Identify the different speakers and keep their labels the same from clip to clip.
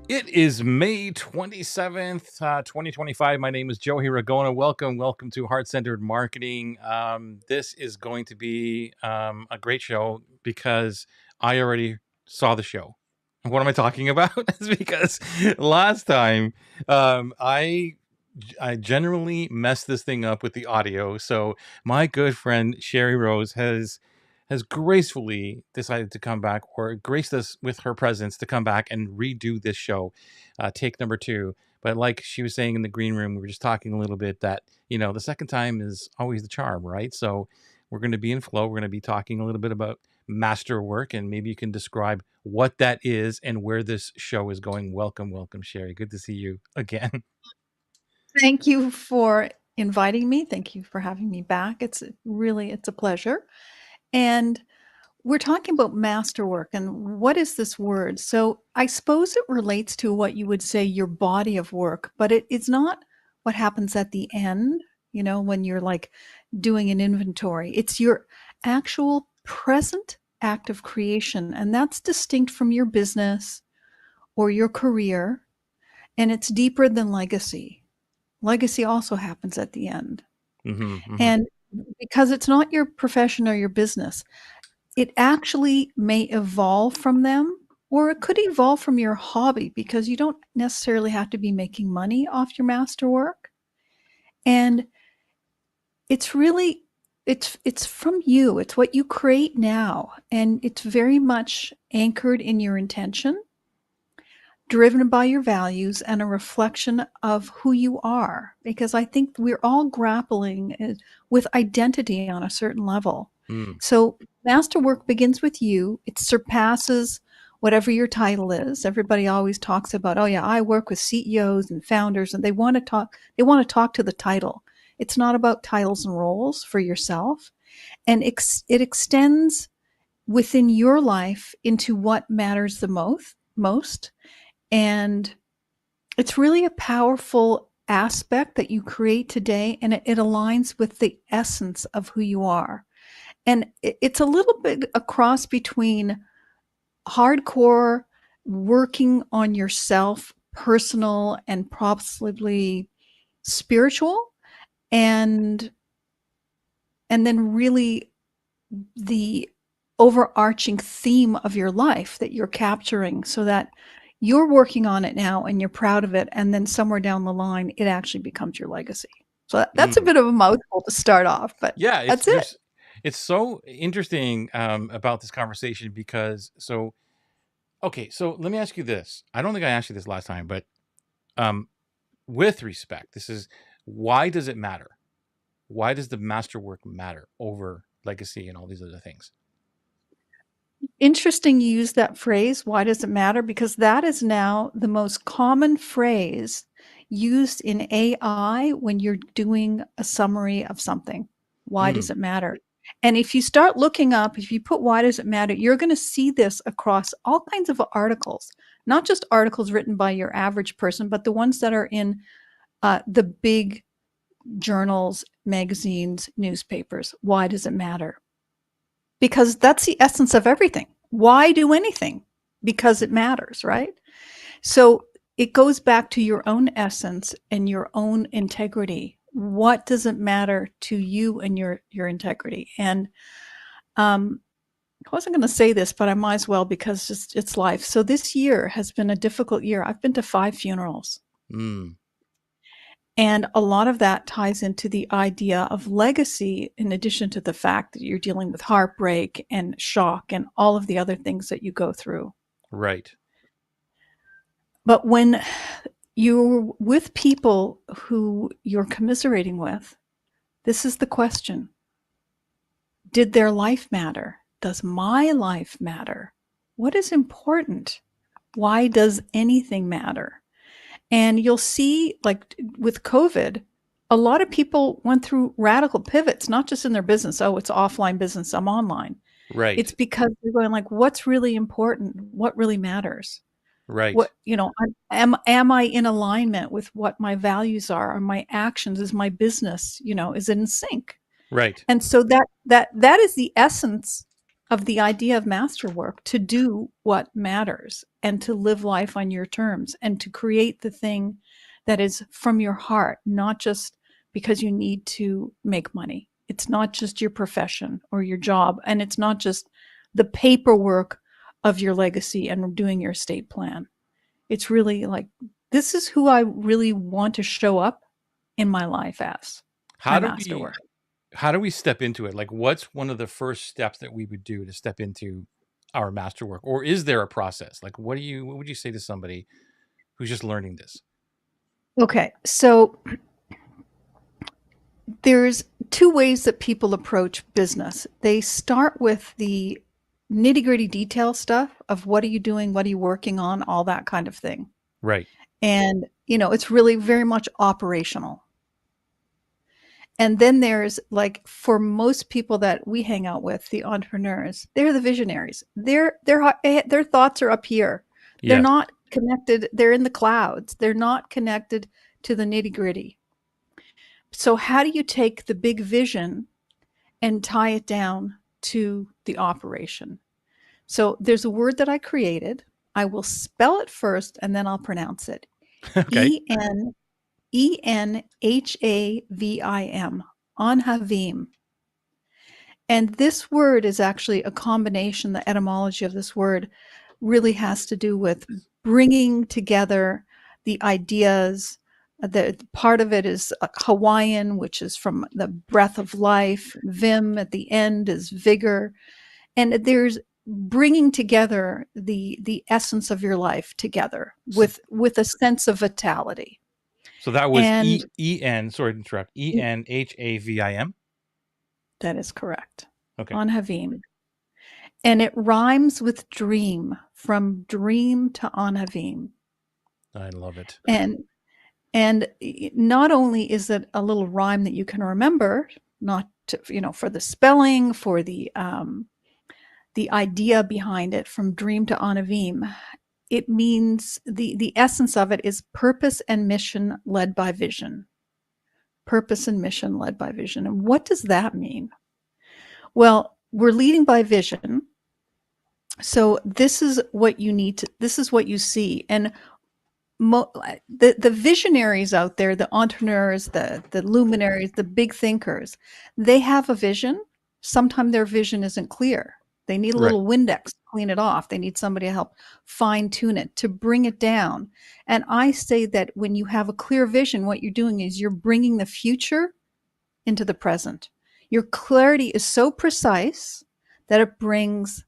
Speaker 1: It is May 27th, 2025. My name is Joe Hiragona. Welcome to Heart Centered Marketing. This is going to be a great show because I already saw the show. And what am I talking about? It's because last time I generally mess this thing up with the audio. So my good friend Sherrie Rose has gracefully decided to come back, or graced us with her presence to come back and redo this show, take number two. But like she was saying in the green room, we were just talking a little bit that, the second time is always the charm, right? So we're going to be in flow. We're going to be talking a little bit about masterwork, and maybe you can describe what that is and where this show is going. Welcome, Sherrie. Good to see you again.
Speaker 2: Thank you for inviting me. Thank you for having me back. It's a pleasure. And we're talking about masterwork and what is this word? So I suppose it relates to what you would say your body of work, but it's not what happens at the end, when you're like doing an inventory. It's your actual present act of creation. And that's distinct from your business or your career. And it's deeper than legacy. Legacy also happens at the end. And because it's not your profession or your business, it actually may evolve from them, or it could evolve from your hobby because you don't necessarily have to be making money off your masterwork. And it's really it's from you. It's what you create now, and it's very much anchored in your intention, driven by your values, and a reflection of who you are, because I think we're all grappling with identity on a certain level. So masterwork begins with you. It surpasses whatever your title is. Everybody always talks about, oh yeah, I work with CEOs and founders, and they want to talk to the title. It's not about titles and roles for yourself. And it extends within your life into what matters the most. And it's really a powerful aspect that you create today, and it aligns with the essence of who you are. And it's a little bit a cross between hardcore working on yourself, personal and possibly spiritual, and then really the overarching theme of your life that you're capturing, so that you're working on it now and you're proud of it, and then somewhere down the line it actually becomes your legacy. So that's a bit of a mouthful to start off, but
Speaker 1: Yeah,
Speaker 2: that's it.
Speaker 1: it's so interesting about this conversation because okay, so let me ask you this. I don't think I asked you this last time, but with respect, this is, why does it matter? Why does the masterwork matter over legacy and all these other things?
Speaker 2: Interesting you use that phrase, why does it matter? Because that is now the most common phrase used in AI when you're doing a summary of something. Why does it matter? And if you start looking up, if you put why does it matter, you're going to see this across all kinds of articles, not just articles written by your average person, but the ones that are in the big journals, magazines, newspapers. Why does it matter? Because that's the essence of everything. Why do anything? Because it matters, right? So it goes back to your own essence and your own integrity. What does it matter to you and your integrity? And I wasn't going to say this, but I might as well, because it's life. So this year has been a difficult year. I've been to 5 funerals. And a lot of that ties into the idea of legacy, in addition to the fact that you're dealing with heartbreak and shock and all of the other things that you go through.
Speaker 1: Right.
Speaker 2: But when you're with people who you're commiserating with, this is the question. Did their life matter? Does my life matter? What is important? Why does anything matter? And you'll see, like with COVID, a lot of people went through radical pivots, not just in their business. Oh, it's offline business, I'm online.
Speaker 1: Right.
Speaker 2: It's because they're going like, what's really important? What really matters?
Speaker 1: Right.
Speaker 2: What, am I in alignment with what my values are? Are my actions? Is my business, is it in sync?
Speaker 1: Right.
Speaker 2: And so that is the essence of the idea of masterwork to do what matters and to live life on your terms and to create the thing that is from your heart, not just because you need to make money. It's not just your profession or your job, and it's not just the paperwork of your legacy and doing your estate plan. It's really like, this is who I really want to show up in my life as
Speaker 1: How
Speaker 2: my
Speaker 1: do we
Speaker 2: masterwork.
Speaker 1: how do we step into it? Like, what's one of the first steps that we would do to step into our masterwork? Or is there a process? Like, what would you say to somebody who's just learning this?
Speaker 2: Okay, so there's two ways that people approach business. They start with the nitty-gritty detail stuff of what are you doing, what are you working on, all that kind of thing.
Speaker 1: Right.
Speaker 2: And, it's really very much operational. And then there's like, for most people that we hang out with, the entrepreneurs, they're the visionaries. Their thoughts are up here. They're
Speaker 1: Yes.
Speaker 2: not connected. They're in the clouds. They're not connected to the nitty-gritty. So how do you take the big vision and tie it down to the operation? So there's a word that I created. I will spell it first and then I'll pronounce it.
Speaker 1: Okay.
Speaker 2: Enhavim, Enhavim. And this word is actually a combination. The etymology of this word really has to do with bringing together the ideas. The part of it is Hawaiian, which is from the breath of life. Vim at the end is vigor. And there's bringing together the essence of your life together
Speaker 1: So,
Speaker 2: with a sense of vitality.
Speaker 1: so that was
Speaker 2: And
Speaker 1: sorry to interrupt. Enhavim.
Speaker 2: that is correct.
Speaker 1: Okay.
Speaker 2: Enhavim. And it rhymes with dream, from dream to Enhavim.
Speaker 1: I love it.
Speaker 2: And not only is it a little rhyme that you can remember, not to, for the spelling, for the idea behind it, from dream to Enhavim, it means the essence of it is purpose and mission led by vision. Purpose and mission led by vision. And what does that mean? Well, we're leading by vision. So this is what you need to, this is what you see. And the visionaries out there, the entrepreneurs, the luminaries, the big thinkers, they have a vision. Sometimes their vision isn't clear. They need a
Speaker 1: Right.
Speaker 2: little Windex to clean it off. They need somebody to help fine tune it, to bring it down. And I say that when you have a clear vision, what you're doing is you're bringing the future into the present. Your clarity is so precise that it brings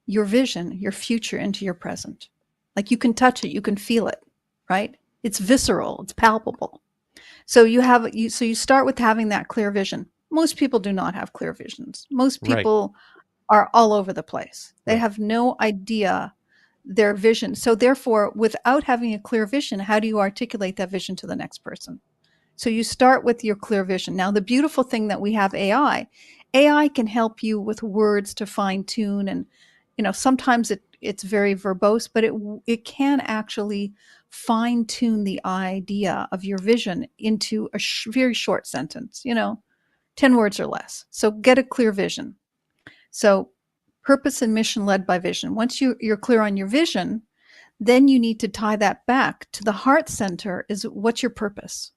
Speaker 2: your vision, your future into your present. Like you can touch it, you can feel it, right? It's visceral, it's palpable. So you start with having that clear vision. Most people do not have clear visions. Most
Speaker 1: Right.
Speaker 2: people are all over the place. They
Speaker 1: Right.
Speaker 2: have no idea their vision. So therefore, without having a clear vision, how do you articulate that vision to the next person? So you start with your clear vision. Now, the beautiful thing that we have AI can help you with words to fine tune. And, sometimes it's very verbose, but it can actually fine tune the idea of your vision into a very short sentence, 10 words or less. So get a clear vision. So purpose and mission led by vision. Once you're clear on your vision, then you need to tie that back to the heart center. Is what's your purpose?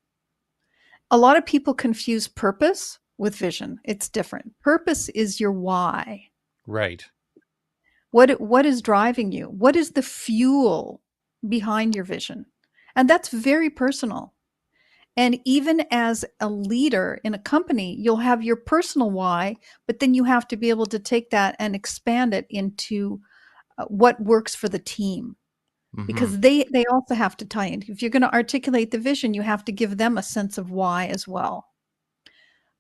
Speaker 2: A lot of people confuse purpose with vision. It's different. Purpose is your why.
Speaker 1: Right.
Speaker 2: What is driving you? What is the fuel behind your vision? And that's very personal. And even as a leader in a company, you'll have your personal why, but then you have to be able to take that and expand it into what works for the team.
Speaker 1: Hmm.
Speaker 2: Because they also have to tie in. If you're going to articulate the vision, you have to give them a sense of why as well.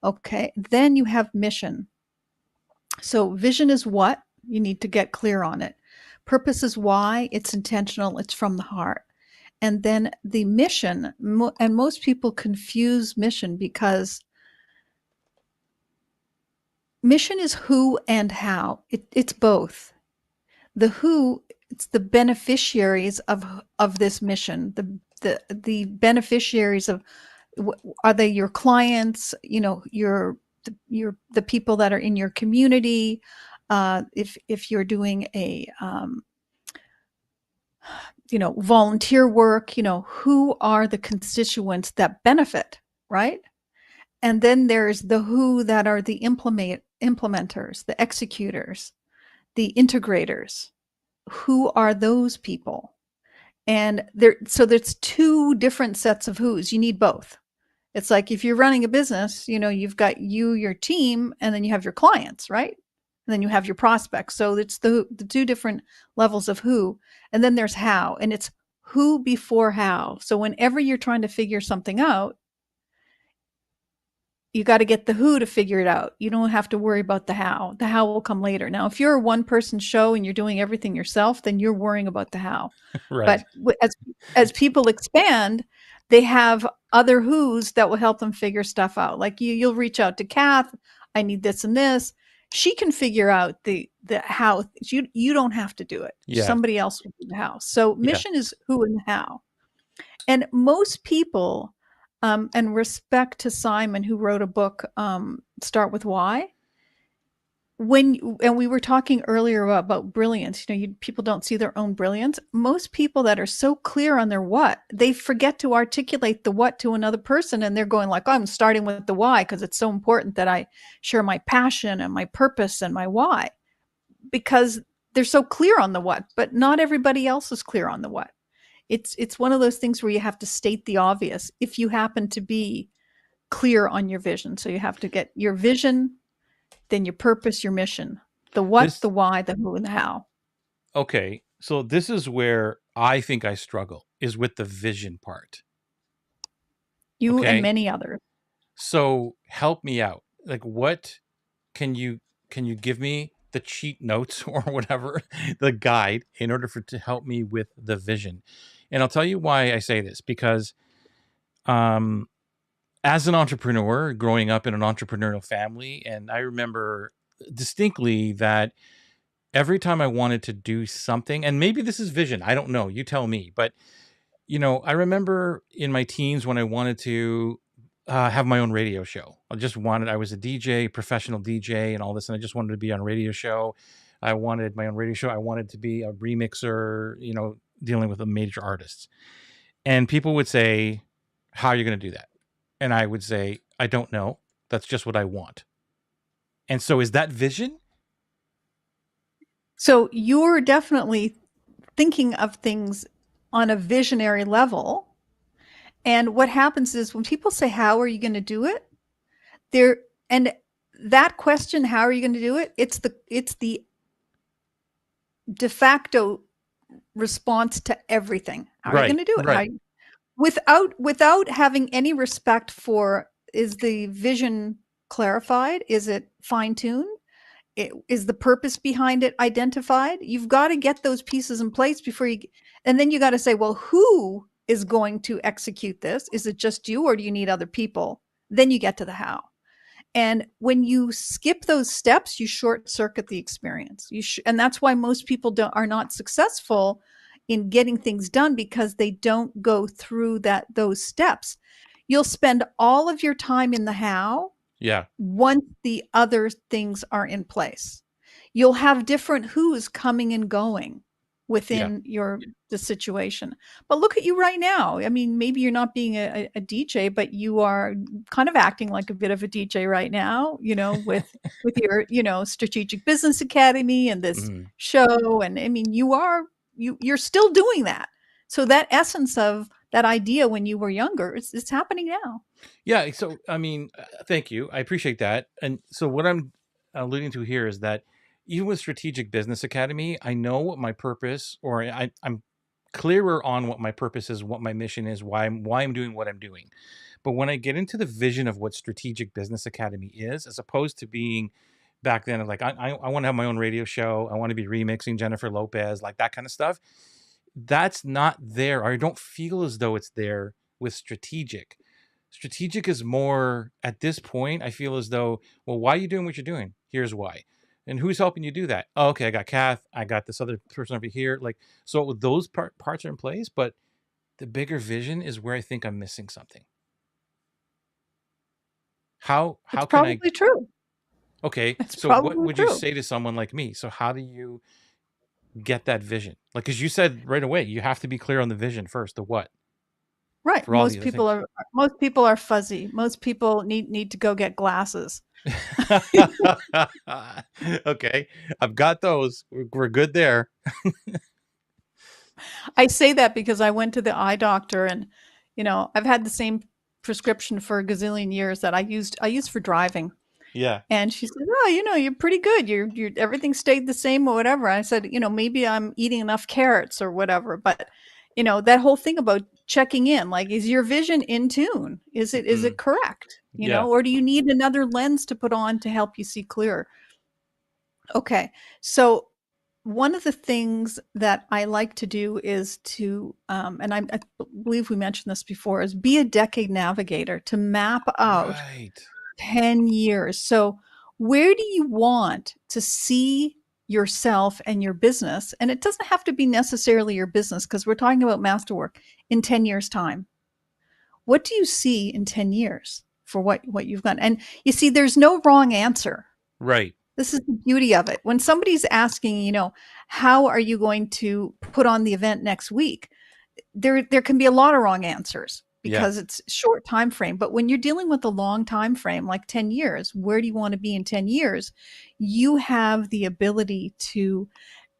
Speaker 2: Okay, then you have mission. So vision is what, you need to get clear on it. Purpose is why, it's intentional, it's from the heart. And then the mission, and most people confuse mission because mission is who and how. It's both. The who, it's the beneficiaries of this mission. The beneficiaries of, are they your clients? The people that are in your community? If you're doing a volunteer work, who are the constituents that benefit, right? And then there's the who that are the implementers, the executors, the integrators. Who are those people? And there's two different sets of who's. You need both. It's like if you're running a business, you've got your team, and then you have your clients, right? And then you have your prospects. So it's the two different levels of who. And then there's how, and it's who before how. So whenever you're trying to figure something out, you got to get the who to figure it out. You don't have to worry about the how. The how will come later. Now, if you're a one person show and you're doing everything yourself, then you're worrying about the how.
Speaker 1: Right.
Speaker 2: But as people expand, they have other who's that will help them figure stuff out. Like you'll reach out to Kath. I need this and this. She can figure out the how. You don't have to do it.
Speaker 1: Yeah.
Speaker 2: Somebody else will do the how. So
Speaker 1: Yeah.
Speaker 2: mission is who and how. And most people, and respect to Simon, who wrote a book, Start with Why. And we were talking earlier about brilliance. People don't see their own brilliance. Most people that are so clear on their what, they forget to articulate the what to another person, and they're going like, oh, I'm starting with the why because it's so important that I share my passion and my purpose and my why, because they're so clear on the what, but not everybody else is clear on the what. It's one of those things where you have to state the obvious if you happen to be clear on your vision. So you have to get your vision, then your purpose, your mission, the what,
Speaker 1: This
Speaker 2: the why, the who, and the how.
Speaker 1: Okay. So this is where I think I struggle, is with the vision part.
Speaker 2: You and
Speaker 1: Okay.
Speaker 2: many others.
Speaker 1: So help me out. Like, what can you give me the cheat notes or whatever, the guide, in order to help me with the vision? And I'll tell you why I say this, because um as an entrepreneur, growing up in an entrepreneurial family, and I remember distinctly that every time I wanted to do something, and maybe this is vision, I don't know, you tell me, but I remember in my teens when I wanted to have my own radio show. I was a DJ, professional DJ, and all this, and I just wanted to be on a radio show. I wanted my own radio show. I wanted to be a remixer, dealing with the major artists. And people would say, how are you going to do that? And I would say, I don't know. That's just what I want. And so is that vision?
Speaker 2: So you're definitely thinking of things on a visionary level. And what happens is when people say, how are you going to do it? And that question, how are you going to do it? It's the de facto response to everything. How are you going
Speaker 1: Right,
Speaker 2: to do it?
Speaker 1: right.
Speaker 2: Without having any respect for, is the vision clarified? Is it fine-tuned? Is the purpose behind it identified? You've got to get those pieces in place and then you got to say, well, who is going to execute this? Is it just you, or do you need other people? Then you get to the how. And when you skip those steps, you short circuit the experience. And that's why most people are not successful in getting things done, because they don't go through those steps. You'll spend all of your time in the how
Speaker 1: Yeah,
Speaker 2: once the other things are in place. You'll have different who's coming and going
Speaker 1: yeah.
Speaker 2: within the situation. But look at you right now. I mean, maybe you're not being a DJ, but you are kind of acting like a bit of a DJ right now, with your, Strategic Business Academy and this
Speaker 1: Mhm.
Speaker 2: show. And I mean, you're still doing that. So that essence of that idea when you were younger, it's happening now.
Speaker 1: Yeah. So, I mean, thank you. I appreciate that. And so, what I'm alluding to here is that even with Strategic Business Academy, I know what my purpose, or I'm clearer on what my purpose is, what my mission is, why I'm doing what I'm doing. But when I get into the vision of what Strategic Business Academy is, as opposed to being back then, like I want to have my own radio show, I want to be remixing Jennifer Lopez, like that kind of stuff. That's not there, or I don't feel as though it's there with Strategic. Strategic is more, at this point, I feel as though, well, why are you doing what you're doing? Here's why. And who's helping you do that? Oh, okay, I got Kath. I got this other person over here. Like, so those parts are in place, but the bigger vision is where I think I'm missing something. How
Speaker 2: It's
Speaker 1: can I?
Speaker 2: probably true.
Speaker 1: Okay,
Speaker 2: That's
Speaker 1: so what
Speaker 2: probably
Speaker 1: would you
Speaker 2: true.
Speaker 1: say to someone like me? So how do you get that vision? Like, because you said right away, you have to be clear on the vision first, the what,
Speaker 2: Right.
Speaker 1: for all the other things.
Speaker 2: Most people are fuzzy. Most people need to go get glasses.
Speaker 1: Okay, I've got those. We're good there.
Speaker 2: I say that because I went to the eye doctor and, I've had the same prescription for a gazillion years that I used for driving.
Speaker 1: Yeah.
Speaker 2: And she said, "Oh, you're pretty good. You're everything stayed the same or whatever." I said, "Maybe I'm eating enough carrots or whatever." But, that whole thing about checking in, like, is your vision in tune? Is
Speaker 1: Hmm.
Speaker 2: it correct?
Speaker 1: Yeah.
Speaker 2: Or do you need another lens to put on to help you see clearer? Okay. So one of the things that I like to do is to, and I believe we mentioned this before, is be a decade navigator to map out
Speaker 1: Right.
Speaker 2: 10 years. So, where do you want to see yourself and your business? And it doesn't have to be necessarily your business because we're talking about masterwork in 10 years' time. What do you see in 10 years for what you've done? And you see, there's no wrong answer.
Speaker 1: Right.
Speaker 2: This is the beauty of it. When somebody's asking, how are you going to put on the event next week? There can be a lot of wrong answers
Speaker 1: Yeah.
Speaker 2: because it's short time frame. But when you're dealing with a long time frame, like 10 years, where do you want to be in 10 years? You have the ability to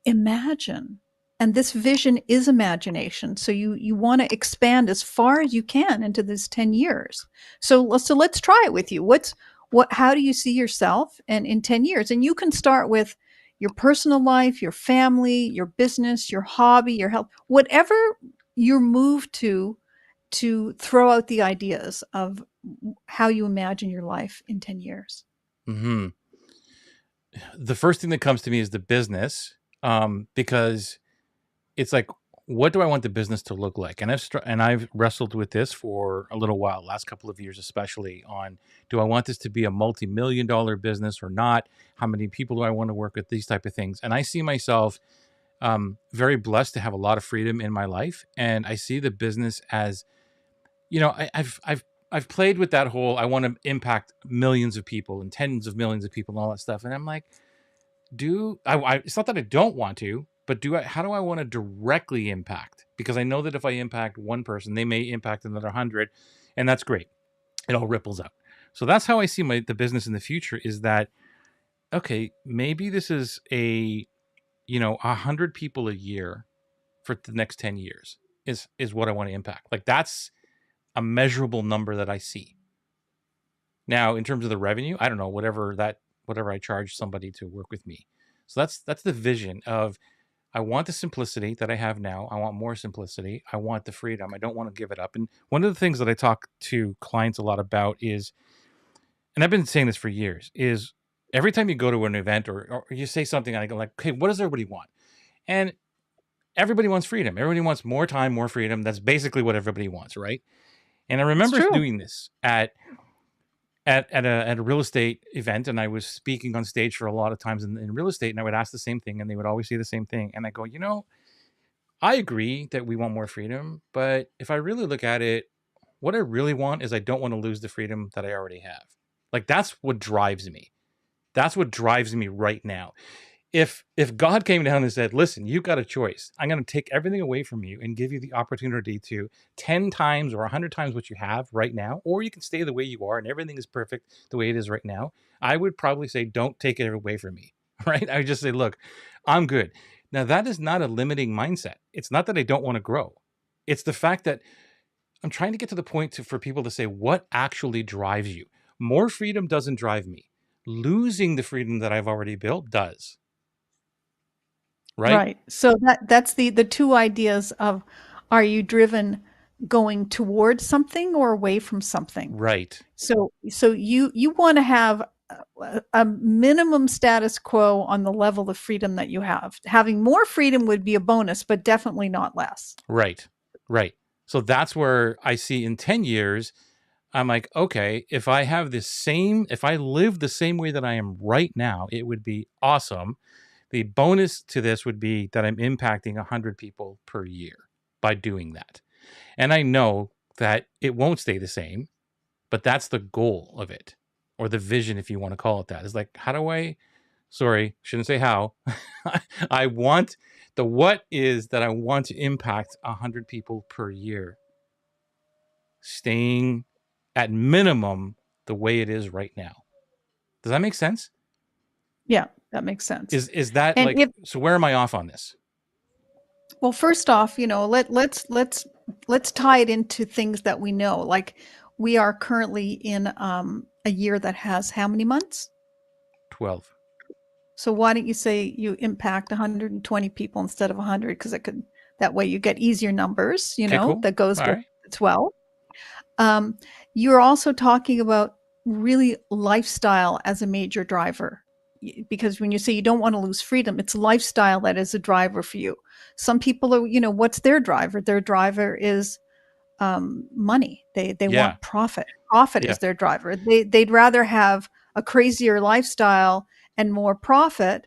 Speaker 2: imagine. And this vision is imagination. So you want to expand as far as you can into this 10 years. So let's try it with you. How do you see yourself and in 10 years? And you can start with your personal life, your family, your business, your hobby, your health, whatever you're moved to throw out the ideas of how you imagine your life in 10 years.
Speaker 1: Hmm. The first thing that comes to me is the business, because it's like, what do I want the business to look like? And I've wrestled with this for a little while, last couple of years especially, on, do I want this to be a multi-million-dollar business or not? How many people do I want to work with? These type of things. And I see myself very blessed to have a lot of freedom in my life, and I see the business as, I've played with that whole, I want to impact millions of people and tens of millions of people and all that stuff, and I'm like, it's not that I don't want to, but how do I want to directly impact? Because I know that if I impact one person, they may impact another 100, and that's great. It all ripples out. So that's how I see the business in the future, is that, okay, maybe this is 100 people a year for the next 10 years is what I want to impact. Like, that's a measurable number that I see. Now, in terms of the revenue, I don't know, whatever I charge somebody to work with me. So that's the vision of, I want the simplicity that I have now. I want more simplicity. I want the freedom. I don't want to give it up. And one of the things that I talk to clients a lot about is, and I've been saying this for years, is every time you go to an event, or you say something, and I go like, okay, what does everybody want? And everybody wants freedom. Everybody wants more time, more freedom. That's basically what everybody wants, right? And I
Speaker 2: It's
Speaker 1: remember
Speaker 2: true.
Speaker 1: doing this at a real estate event, and I was speaking on stage for a lot of times in real estate, and I would ask the same thing, and they would always say the same thing. And I go, I agree that we want more freedom, but if I really look at it, what I really want is, I don't want to lose the freedom that I already have. Like, that's what drives me. That's what drives me right now. If God came down and said, "Listen, you've got a choice. I'm going to take everything away from you and give you the opportunity to 10 times or 100 times what you have right now, or you can stay the way you are and everything is perfect the way it is right now," I would probably say, "Don't take it away from me." Right? I would just say, "Look, I'm good." Now, that is not a limiting mindset. It's not that I don't want to grow. It's the fact that I'm trying to get to the point for people to say, what actually drives you? More freedom doesn't drive me. Losing the freedom that I've already built does. Right?
Speaker 2: Right. So that's the two ideas of, are you driven going towards something or away from something?
Speaker 1: Right.
Speaker 2: So you want to have a minimum status quo on the level of freedom that you have. Having more freedom would be a bonus, but definitely not less.
Speaker 1: Right. Right. So that's where I see in 10 years, I'm like, okay, if I live the same way that I am right now, it would be awesome. The bonus to this would be that I'm impacting 100 people per year by doing that. And I know that it won't stay the same, but that's the goal of it. or the vision, if you want to call it that. It's like, how do I, sorry, shouldn't say how. I want, the what is that I want to impact 100 people per year, staying at minimum the way it is right now. Does that make sense?
Speaker 2: Yeah, that makes sense.
Speaker 1: Is that
Speaker 2: And
Speaker 1: like,
Speaker 2: if
Speaker 1: so where am I off on this?
Speaker 2: well, first off, let's tie it into things that we know. Like we are currently in a year that has how many months?
Speaker 1: 12.
Speaker 2: So why don't you say you impact 120 people instead of 100? Because it could that way you get easier numbers.
Speaker 1: Okay, cool.
Speaker 2: That goes
Speaker 1: All
Speaker 2: with
Speaker 1: right.
Speaker 2: 12. Um, you're also talking about really lifestyle as a major driver. Because when you say you don't want to lose freedom, it's lifestyle that is a driver for you. Some people are, what's their driver? Their driver is money. They
Speaker 1: Yeah.
Speaker 2: want profit. Profit
Speaker 1: Yeah.
Speaker 2: is their driver. They'd rather have a crazier lifestyle and more profit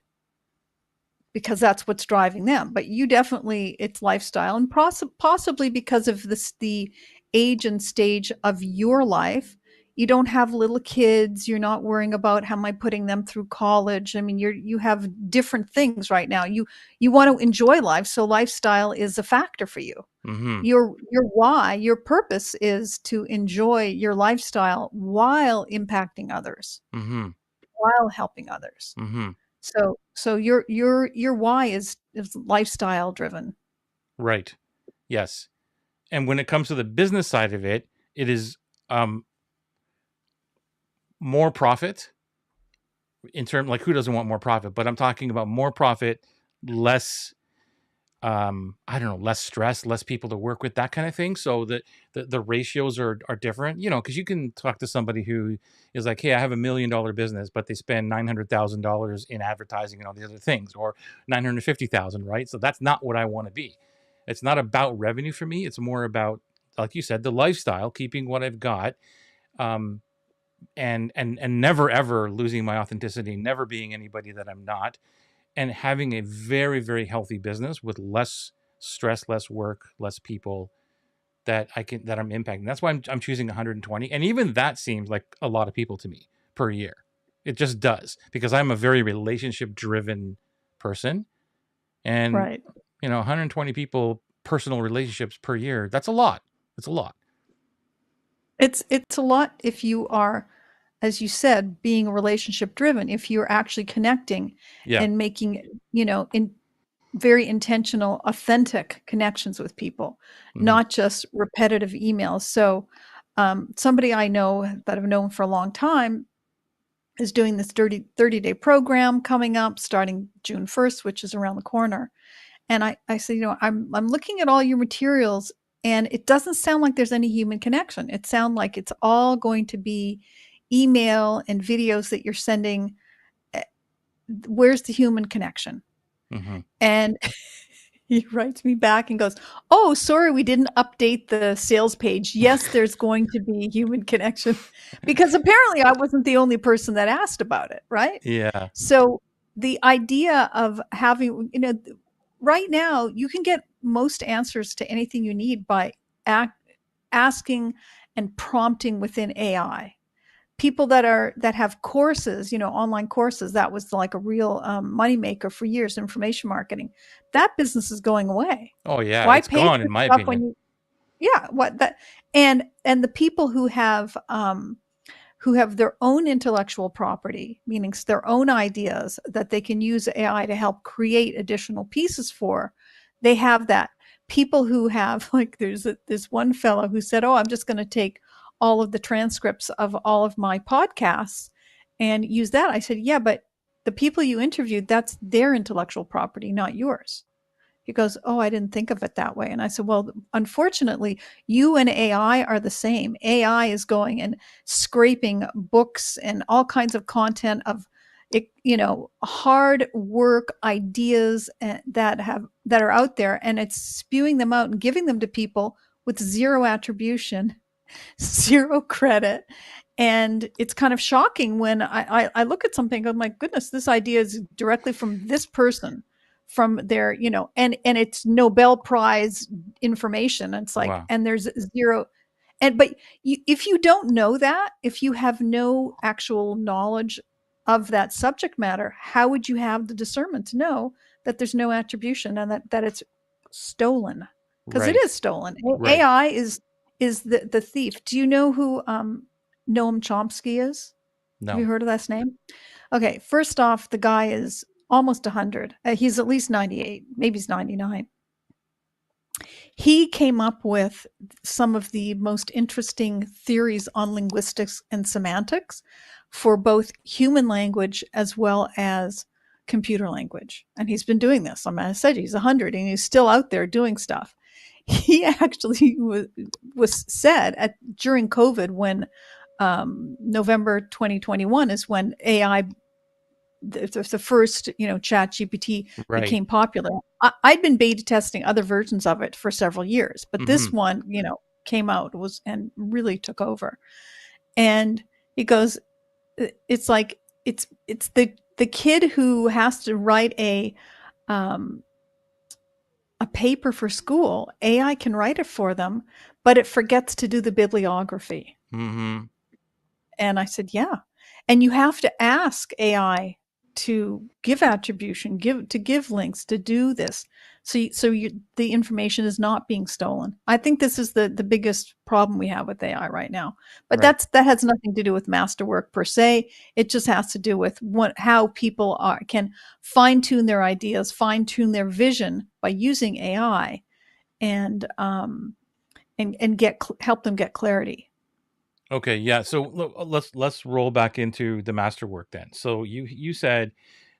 Speaker 2: because that's what's driving them. But you definitely, it's lifestyle, and possibly because of the age and stage of your life. You don't have little kids. You're not worrying about how am I putting them through college. I mean, you have different things right now. You want to enjoy life, so lifestyle is a factor for you.
Speaker 1: Mm-hmm.
Speaker 2: Your why, your purpose is to enjoy your lifestyle while impacting others,
Speaker 1: Mm-hmm.
Speaker 2: while helping others.
Speaker 1: Mm-hmm.
Speaker 2: So your why is lifestyle driven.
Speaker 1: Right. Yes. And when it comes to the business side of it, it is um more profit in term, like, who doesn't want more profit? But I'm talking about more profit, less I don't know, less stress, less people to work with, that kind of thing. So that the ratios are different, because you can talk to somebody who is like, hey, I have $1 million business, but they spend $900,000 in advertising and all these other things, or 950,000, right? So that's not what I want to be. It's not about revenue for me. It's more about, like you said, the lifestyle, keeping what I've got, um, and never ever losing my authenticity, never being anybody that I'm not, and having a very, very healthy business with less stress, less work, less people that I'm impacting. That's why I'm choosing 120. And even that seems like a lot of people to me per year. It just does, because I'm a very relationship driven person. And,
Speaker 2: Right.
Speaker 1: 120 people, personal relationships per year, that's a lot. It's a lot.
Speaker 2: It's a lot if you are, as you said, being relationship driven, if you're actually connecting
Speaker 1: Yeah.
Speaker 2: and making, in very intentional, authentic connections with people,
Speaker 1: Mm-hmm.
Speaker 2: not just repetitive emails. So somebody I know that I've known for a long time is doing this 30-day program coming up starting June 1st, which is around the corner. And I said, I'm looking at all your materials and it doesn't sound like there's any human connection. It sounds like it's all going to be email and videos that you're sending. Eh, Where's the human connection?
Speaker 1: Mm-hmm.
Speaker 2: And he writes me back and goes, "Oh, sorry, we didn't update the sales page. Yes, there's going to be human connection." Because apparently I wasn't the only person that asked about it, right?
Speaker 1: Yeah.
Speaker 2: So the idea of having, right now you can get most answers to anything you need by asking and prompting within AI. People that have courses, online courses, that was like a real moneymaker for years, information marketing. That business is going away.
Speaker 1: Oh yeah,
Speaker 2: Why
Speaker 1: it's
Speaker 2: pay
Speaker 1: gone
Speaker 2: for
Speaker 1: in my
Speaker 2: stuff when
Speaker 1: opinion.
Speaker 2: you, yeah, what that, and the people who have their own intellectual property, meaning their own ideas that they can use AI to help create additional pieces for, they have that. People who have, like, this one fellow who said, "Oh, I'm just going to take all of the transcripts of all of my podcasts and use that." I said, "Yeah, but the people you interviewed, that's their intellectual property, not yours." He goes, "Oh, I didn't think of it that way." And I said, "Well, unfortunately, you and AI are the same. AI is going and scraping books and all kinds of content of it, hard work ideas that are out there, and it's spewing them out and giving them to people with zero attribution, zero credit." And it's kind of shocking when I look at something and go, "My goodness, this idea is directly from this person, from their, and it's Nobel Prize information." And it's like,
Speaker 1: Wow.
Speaker 2: and there's zero. But if you don't know that, if you have no actual knowledge of that subject matter, how would you have the discernment to know that there's no attribution and that it's stolen? Because it
Speaker 1: Right.
Speaker 2: is stolen.
Speaker 1: Right.
Speaker 2: AI is the thief. Do you know who Noam Chomsky is? Have you
Speaker 1: No.
Speaker 2: heard of that name? Okay, first off, the guy is almost 100. He's at least 98, maybe he's 99. He came up with some of the most interesting theories on linguistics and semantics for both human language as well as computer language. And he's been doing this. I said he's 100 and he's still out there doing stuff. He actually was said during COVID when November 2021 is when AI, the first, chat GPT
Speaker 1: Right.
Speaker 2: became popular. I'd been beta testing other versions of it for several years, but
Speaker 1: Hmm.
Speaker 2: this one, came out and really took over. And he goes, it's like, it's the kid who has to write um, a paper for school. AI can write it for them, but it forgets to do the bibliography.
Speaker 1: Hmm.
Speaker 2: And I said, yeah. And you have to ask AI to give attribution, give links, to do this. The information is not being stolen. I think this is the biggest problem we have with AI right now. But
Speaker 1: Right.
Speaker 2: that has nothing to do with masterwork per se. It just has to do with how people can fine tune their ideas, fine tune their vision by using AI, and help them get clarity.
Speaker 1: Okay. Yeah. So let's roll back into the masterwork then. So you said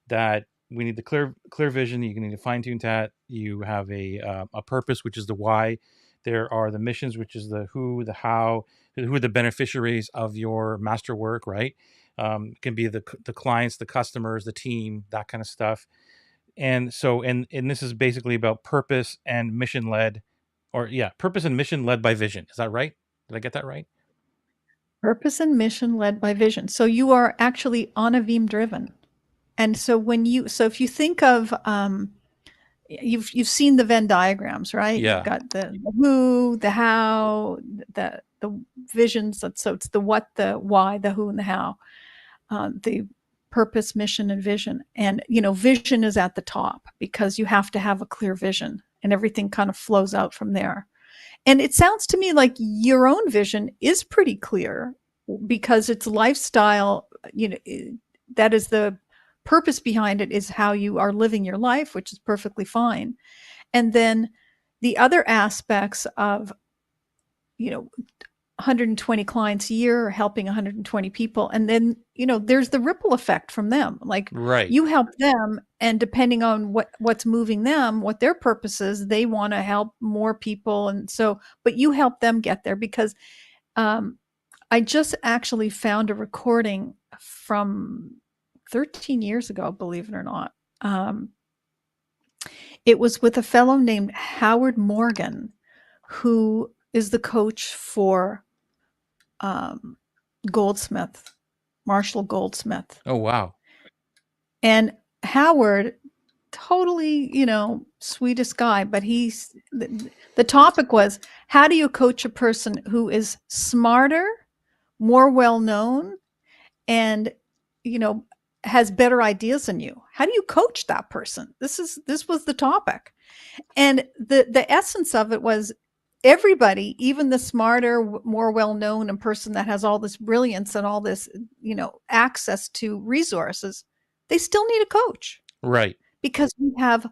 Speaker 1: that we need the clear vision. You need to fine tune that. You have a purpose, which is the why. There are the missions, which is the who, the how, who are the beneficiaries of your masterwork, right? It can be the clients, the customers, the team, that kind of stuff. And so, and this is basically about purpose and mission led, or yeah, purpose and mission led by vision. Is that right? Did I get that right?
Speaker 2: Purpose and mission led by vision. So you are actually Enhavim driven. And so if you think of you've seen the Venn diagrams, right? You've
Speaker 1: Yeah.
Speaker 2: got the who, the how, the visions. So it's the what, the why, the who, and the how. The purpose, mission, and vision. And vision is at the top because you have to have a clear vision, and everything kind of flows out from there. And it sounds to me like your own vision is pretty clear because it's lifestyle, that is the purpose behind it, is how you are living your life, which is perfectly fine. And then the other aspects of, 120 clients a year or helping 120 people. And then, there's the ripple effect from them. Like
Speaker 1: Right.
Speaker 2: you help them, and depending on what's moving them, what their purpose is, they want to help more people. And so, but you help them get there because um, I just actually found a recording from 13 years ago, believe it or not. It was with a fellow named Howard Morgan, who is the coach for um, Goldsmith, Marshall Goldsmith.
Speaker 1: Oh, wow.
Speaker 2: And Howard, totally, sweetest guy, but the topic was, how do you coach a person who is smarter, more well known, and, you know, has better ideas than you? How do you coach that person? This was the topic. And the essence of it was, everybody, even the smarter, more well-known and person that has all this brilliance and all this, access to resources, they still need a coach
Speaker 1: Right.
Speaker 2: because we have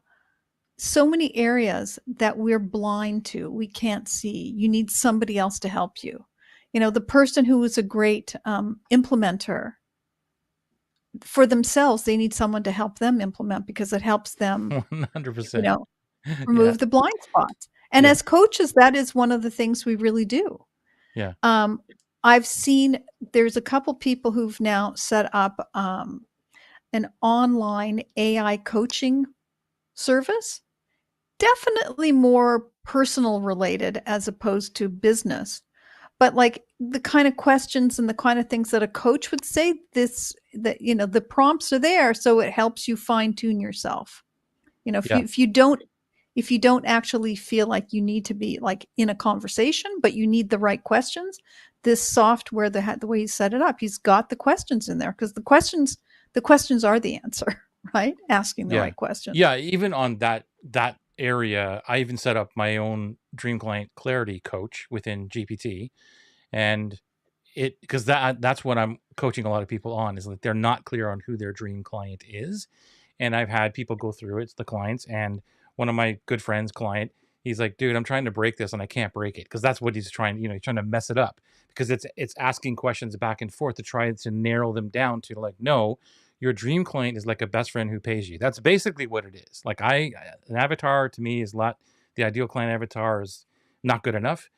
Speaker 2: so many areas that we're blind to. We can't see. You need somebody else to help you. The person who is a great implementer, for themselves, they need someone to help them implement because it helps them, you
Speaker 1: 100%.
Speaker 2: know,
Speaker 1: Yeah.
Speaker 2: remove the blind spots. And
Speaker 1: Yeah.
Speaker 2: as coaches, that is one of the things we really do.
Speaker 1: Yeah.
Speaker 2: Um, I've seen there's a couple people who've now set up an online AI coaching service, definitely more personal related as opposed to business. But like the kind of questions and the kind of things that a coach would say, the prompts are there, so it helps you fine tune yourself.
Speaker 1: Yeah.
Speaker 2: If you don't if you don't actually feel like you need to be like in a conversation, but you need the right questions, this software, the way he set it up, he's got the questions in there because the questions are the answer, right? Asking the
Speaker 1: Yeah.
Speaker 2: right questions.
Speaker 1: Yeah, even on that area, I even set up my own dream client clarity coach within GPT, and it because that's what I'm coaching a lot of people on, is that they're not clear on who their dream client is. And I've had people go through it, the clients, and one of my good friends client, he's like, dude, I'm trying to break this and I can't break it, because that's what he's trying, he's trying to mess it up, because it's asking questions back and forth to try to narrow them down to, like, no, your dream client is like a best friend who pays you. That's basically what it is. Like, an avatar to me is not the ideal client avatar, is not good enough.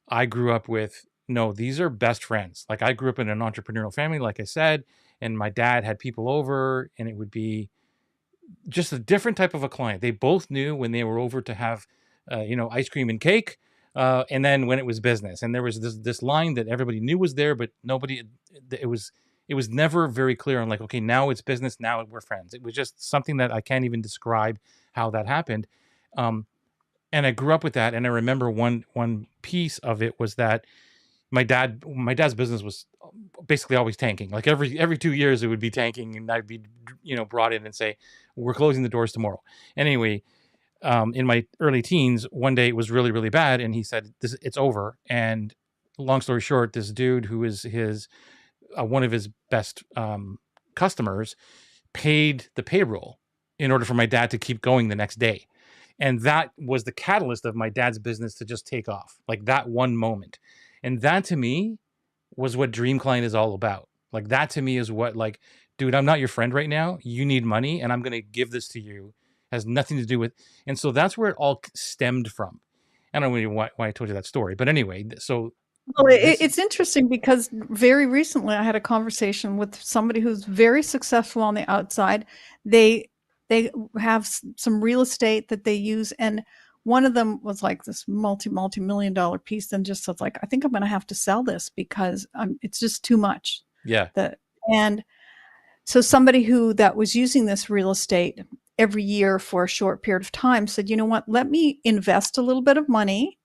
Speaker 1: I grew up with, no, these are best friends. Like, I grew up in an entrepreneurial family, like I said, and my dad had people over, and it would be just a different type of a client. They both knew when they were over to have, ice cream and cake, and then when it was business. And there was this line that everybody knew was there, but nobody. It was never very clear on, like, okay, now it's business, now we're friends. It was just something that I can't even describe how that happened. Um, and I grew up with that, and I remember one piece of it was that my dad's business was basically always tanking. Like, every 2 years it would be tanking, and I'd be brought in and say, we're closing the doors tomorrow. And anyway, in my early teens, one day it was really, really bad, and he said, this, it's over. And long story short, this dude who is his one of his best customers paid the payroll in order for my dad to keep going the next day. And that was the catalyst of my dad's business to just take off, like that one moment. And that to me was what Dream Client is all about. Like, that to me is what, like, dude, I'm not your friend right now. You need money, and I'm going to give this to you. Has nothing to do with. And so that's where it all stemmed from. I don't know really why I told you that story, but anyway, so
Speaker 2: Well,
Speaker 1: this,
Speaker 2: it's interesting because very recently I had a conversation with somebody who's very successful on the outside. They they have some real estate that they use, and one of them was like this multi-million dollar piece, and just was like, I think I'm going to have to sell this because it's just too much.
Speaker 1: yeah.
Speaker 2: That and so somebody who that was using this real estate every year for a short period of time said, you know what, let me invest a little bit of money,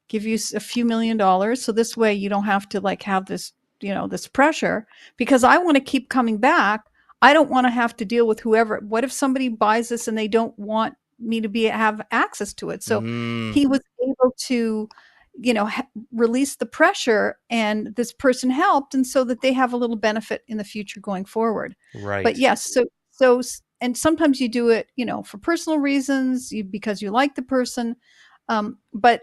Speaker 2: give you a few $1 million. So this way you don't have to like have this, this pressure, because I want to keep coming back. I don't want to have to deal with whoever. What if somebody buys this and they don't want me to have access to it? So
Speaker 1: Mm,
Speaker 2: he was able to, release the pressure, and this person helped. And so that they have a little benefit in the future going forward. But
Speaker 1: right.
Speaker 2: yes, so, and sometimes you do it, for personal reasons, because you like the person. But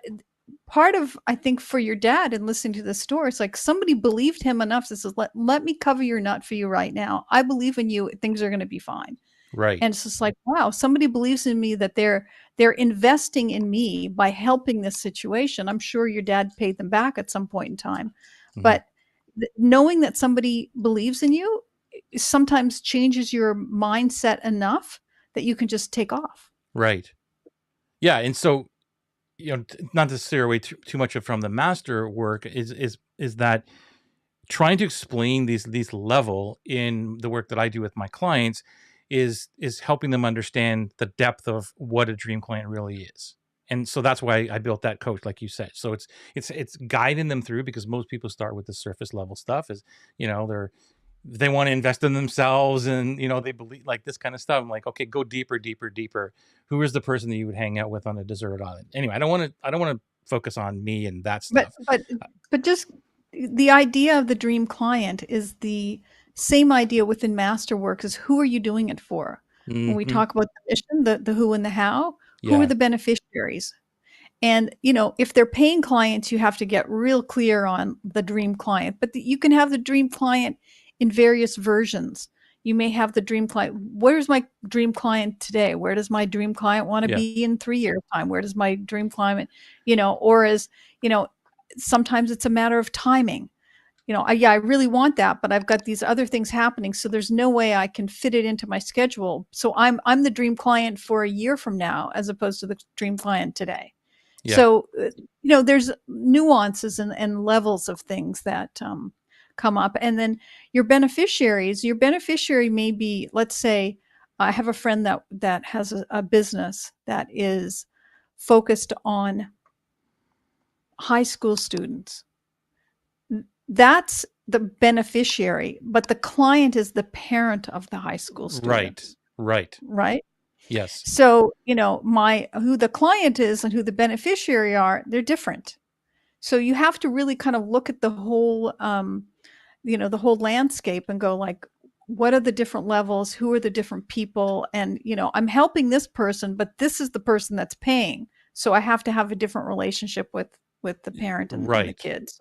Speaker 2: part of, I think, for your dad and listening to the story, it's like somebody believed him enough to say, let me cover your nut for you right now. I believe in you. Things are going to be fine.
Speaker 1: Right.
Speaker 2: And it's just like, wow, somebody believes in me, that they're investing in me by helping this situation. I'm sure your dad paid them back at some point in time.
Speaker 1: Mhm.
Speaker 2: But knowing that somebody believes in you sometimes changes your mindset enough that you can just take off.
Speaker 1: Right. Yeah, and so, not to steer away too much from the master work, is that trying to explain these level in the work that I do with my clients is helping them understand the depth of what a dream client really is. And so that's why I built that coach, like you said. So it's guiding them through, because most people start with the surface level stuff, is, they want to invest in themselves, and they believe, like, this kind of stuff. I'm like, okay, go deeper, deeper, deeper. Who is the person that you would hang out with on a desert island? Anyway, I don't want to focus on me and that
Speaker 2: But
Speaker 1: stuff.
Speaker 2: but but just the idea of the dream client is the same idea within Masterwork, is who are you doing it for? When we
Speaker 1: Hmm.
Speaker 2: talk about the mission, the who and the how, who are
Speaker 1: Yeah.
Speaker 2: the beneficiaries? And, if they're paying clients, you have to get real clear on the dream client, but you can have the dream client in various versions. You may have the dream client. Where's my dream client today? Where does my dream client want to
Speaker 1: Yeah.
Speaker 2: be in 3 years time? Where does my dream client, or as, you know, sometimes it's a matter of timing. Yeah, I really want that, but I've got these other things happening, so there's no way I can fit it into my schedule. So I'm the dream client for a year from now, as opposed to the dream client today.
Speaker 1: Yeah.
Speaker 2: So, there's nuances and levels of things that come up. And then your beneficiary may be, let's say, I have a friend that has a business that is focused on high school students. That's the beneficiary, but the client is the parent of the high school
Speaker 1: Right.
Speaker 2: students,
Speaker 1: Right.
Speaker 2: right?
Speaker 1: Yes.
Speaker 2: So, who the client is and who the beneficiary are, they're different. So you have to really kind of look at the whole, the whole landscape and go like, what are the different levels? Who are the different people? And, I'm helping this person, but this is the person that's paying. So I have to have a different relationship with the parent and the
Speaker 1: Right.
Speaker 2: kids.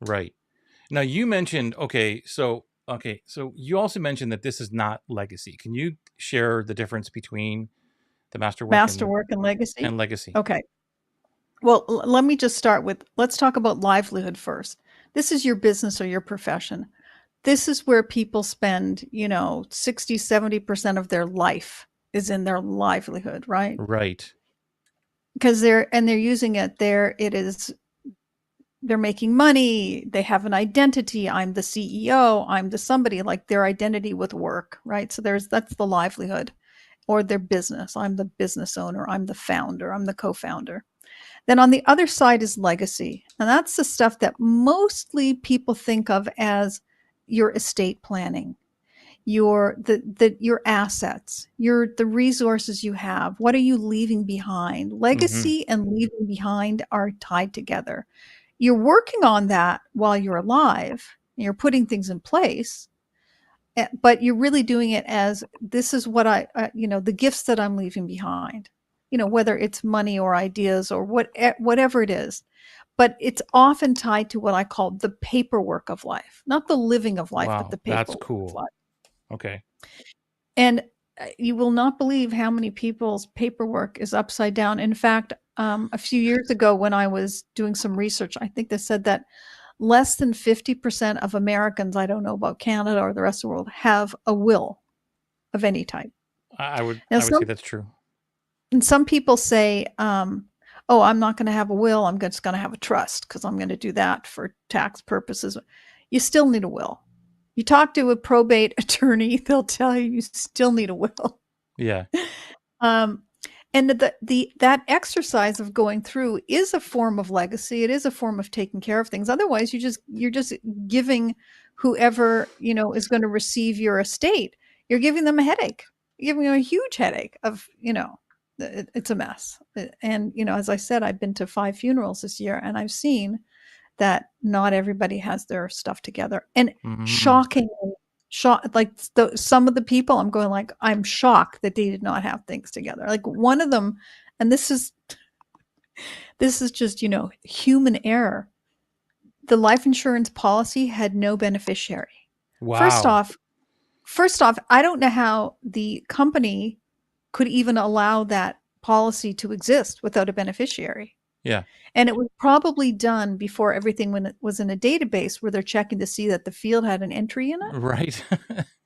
Speaker 1: Right. Now you mentioned so you also mentioned that this is not legacy. Can you share the difference between the masterwork
Speaker 2: Masterwork and legacy.
Speaker 1: and legacy?
Speaker 2: Okay. Well, let me just start with, let's talk about livelihood first. This is your business or your profession. This is where people spend, 60, 70% of their life is in their livelihood, right?
Speaker 1: Right.
Speaker 2: Because they're using it there. They're making money. They have an identity. I'm the CEO. I'm the somebody, like their identity with work, right? So that's the livelihood, or their business. I'm the business owner. I'm the founder. I'm the co-founder. Then on the other side is legacy. And that's the stuff that mostly people think of as your estate planning, your assets, the resources you have. What are you leaving behind?
Speaker 1: Mm-hmm.
Speaker 2: Legacy and leaving behind are tied together. You're working on that while you're alive. You're putting things in place, but you're really doing it as, this is what the gifts that I'm leaving behind. Whether it's money or ideas or whatever it is, but it's often tied to what I call the paperwork of life, not the living of life, but the
Speaker 1: Wow, that's
Speaker 2: paperwork of
Speaker 1: cool.
Speaker 2: life.
Speaker 1: Okay.
Speaker 2: And you will not believe how many people's paperwork is upside down. In fact, a few years ago, when I was doing some research, I think they said that less than 50% of Americans, I don't know about Canada or the rest of the world, have a will of any type.
Speaker 1: I would
Speaker 2: Now,
Speaker 1: I would say that's true.
Speaker 2: some people say, oh, I'm not going to have a will. I'm just going to have a trust because I'm going to do that for tax purposes. You still need a will. You talk to a probate attorney, they'll tell you still need a will.
Speaker 1: Yeah.
Speaker 2: Um, and that exercise of going through is a form of legacy. It is a form of taking care of things. Otherwise, you're just giving whoever is going to receive your estate. You're giving them a headache. You're giving them a huge headache of it's a mess. And as I said, I've been to 5 funerals this year, and I've seen that not everybody has their stuff together. And
Speaker 1: Mm-hmm.
Speaker 2: shockingly, like some of the people, I'm going like, I'm shocked that they did not have things together. Like one of them, and this is just, human error. The life insurance policy had no beneficiary. First
Speaker 1: Wow.
Speaker 2: off, first off, I don't know how the company could even allow that policy to exist without a beneficiary.
Speaker 1: Yeah.
Speaker 2: And it was probably done before everything, when it was in a database where they're checking to see that the field had an entry in it.
Speaker 1: Right.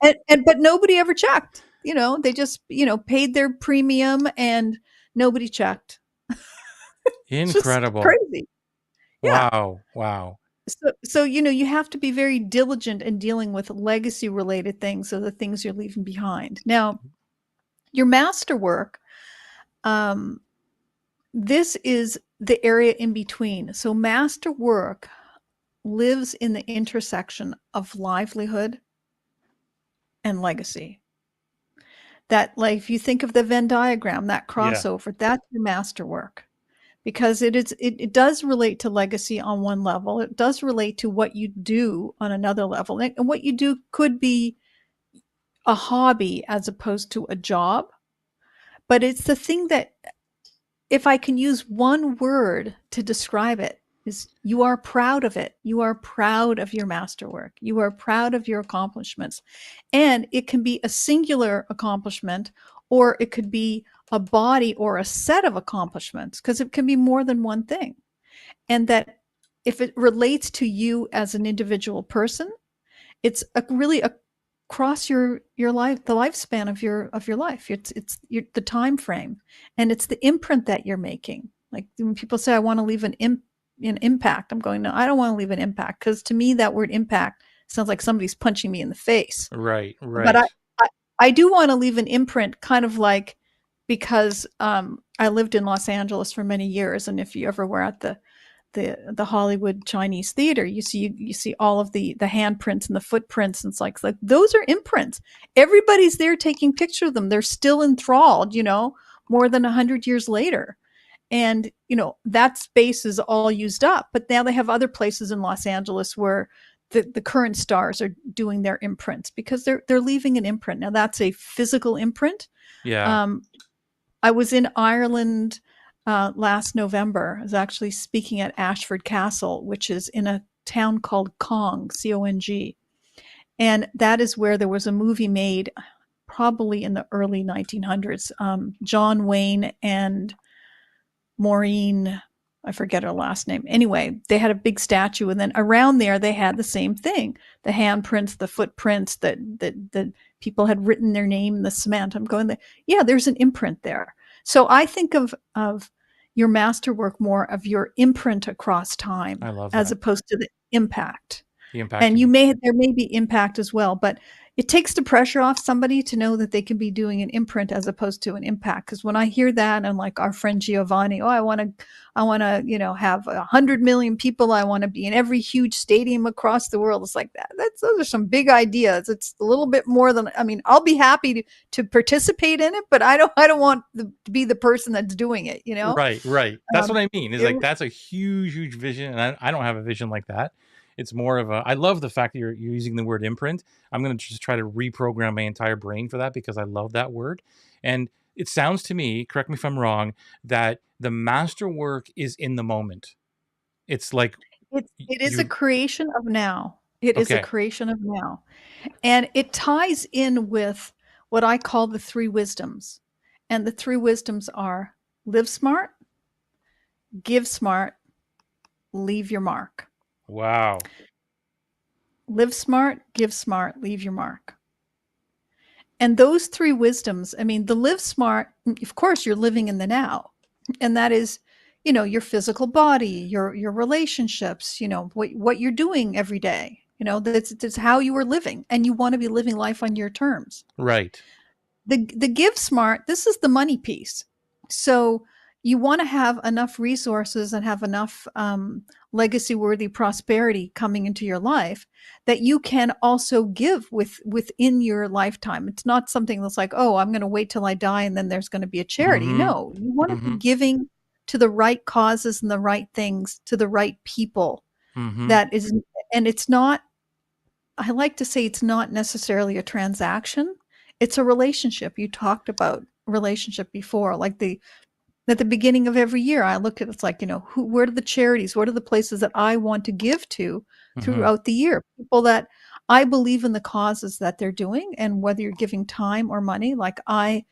Speaker 2: But nobody ever checked. They just, paid their premium and nobody checked. It's just
Speaker 1: Incredible.
Speaker 2: crazy. Yeah.
Speaker 1: Wow. Wow.
Speaker 2: So you have to be very diligent in dealing with legacy related things, so the things you're leaving behind. Now, your masterwork, um, this is the area in between. So masterwork lives in the intersection of livelihood and legacy. That, like, if you think of the Venn diagram, that
Speaker 1: Yeah.
Speaker 2: crossover, that's your masterwork, because it does relate to legacy on one level. It does relate to what you do on another level. And what you do could be a hobby as opposed to a job, but it's the thing that, if I can use one word to describe it, is you are proud of it. You are proud of your masterwork. You are proud of your accomplishments. And it can be a singular accomplishment, or it could be a body or a set of accomplishments, because it can be more than one thing. And that if it relates to you as an individual person, it's really across your life, the lifespan of your life. It's the time frame, and it's the imprint that you're making. Like when people say, I want to leave an impact, I'm going, no, I don't want to leave an impact, because to me that word impact sounds like somebody's punching me in the face.
Speaker 1: Right.
Speaker 2: But
Speaker 1: Right.
Speaker 2: I do want to leave an imprint, kind of like, because I lived in Los Angeles for many years, and if you ever were at the Hollywood Chinese theater, you see all of the handprints and the footprints, and it's like those are imprints. Everybody's there taking pictures of them. They're still enthralled, more than 100 years later. And that space is all used up. But now they have other places in Los Angeles where the current stars are doing their imprints because they're leaving an imprint. Now that's a physical imprint.
Speaker 1: Yeah.
Speaker 2: Um, I was in Ireland last November. I was actually speaking at Ashford Castle, which is in a town called Cong, Cong. And that is where there was a movie made probably in the early 1900s. John Wayne and Maureen, I forget her last name. Anyway, they had a big statue, and then around there they had the same thing: the handprints, the footprints that people had written their name in the cement. I'm going, yeah, there's an imprint there. So I think of your masterwork more of your imprint across time
Speaker 1: I love
Speaker 2: as
Speaker 1: that.
Speaker 2: opposed to the impact.
Speaker 1: The impact
Speaker 2: And
Speaker 1: you make.
Speaker 2: there may be impact as well, but it takes the pressure off somebody to know that they can be doing an imprint as opposed to an impact. Because when I hear that, and like our friend Giovanni, oh, I want to, have 100 million people. I want to be in every huge stadium across the world. It's like that. Those are some big ideas. It's a little bit more than. I mean, I'll be happy to participate in it, but I don't want to be the person that's doing it.
Speaker 1: Right, right. That's what
Speaker 2: Um,
Speaker 1: I mean. Is
Speaker 2: it,
Speaker 1: like that's a huge, huge vision, and I don't have a vision like that. It's more of a. I love the fact that you're using the word imprint. I'm gonna just try to reprogram my entire brain for that because I love that word. And it sounds to me, correct me if I'm wrong, that the masterwork is in the moment. It's like
Speaker 2: it is a
Speaker 1: you.
Speaker 2: creation of now. It is a
Speaker 1: Okay.
Speaker 2: creation of now. And it ties in with what I call the three wisdoms. And the three wisdoms are: live smart, give smart, leave your mark.
Speaker 1: Wow.
Speaker 2: Live smart, give smart, leave your mark. And those three wisdoms, I mean, the live smart, of course, you're living in the now. And that is, your physical body, your relationships, what you're doing every day. That's how you are living. And you want to be living life on your terms.
Speaker 1: Right.
Speaker 2: The give smart, this is the money piece. So you want to have enough resources and have enough legacy worthy prosperity coming into your life that you can also give within your lifetime. It's not something that's like, oh, I'm going to wait till I die and then there's going to be a charity.
Speaker 1: Mm-hmm.
Speaker 2: No, you want to be
Speaker 1: Mm-hmm.
Speaker 2: giving to the right causes and the right things to the right people.
Speaker 1: Mm-hmm.
Speaker 2: That is, and it's not, I like to say, it's not necessarily a transaction. It's a relationship. You talked about relationship before, like at the beginning of every year, I look at it's like, where are the charities? What are the places that I want to give to
Speaker 1: Mm-hmm.
Speaker 2: throughout the year? People that I believe in the causes that they're doing, and whether you're giving time or money, like I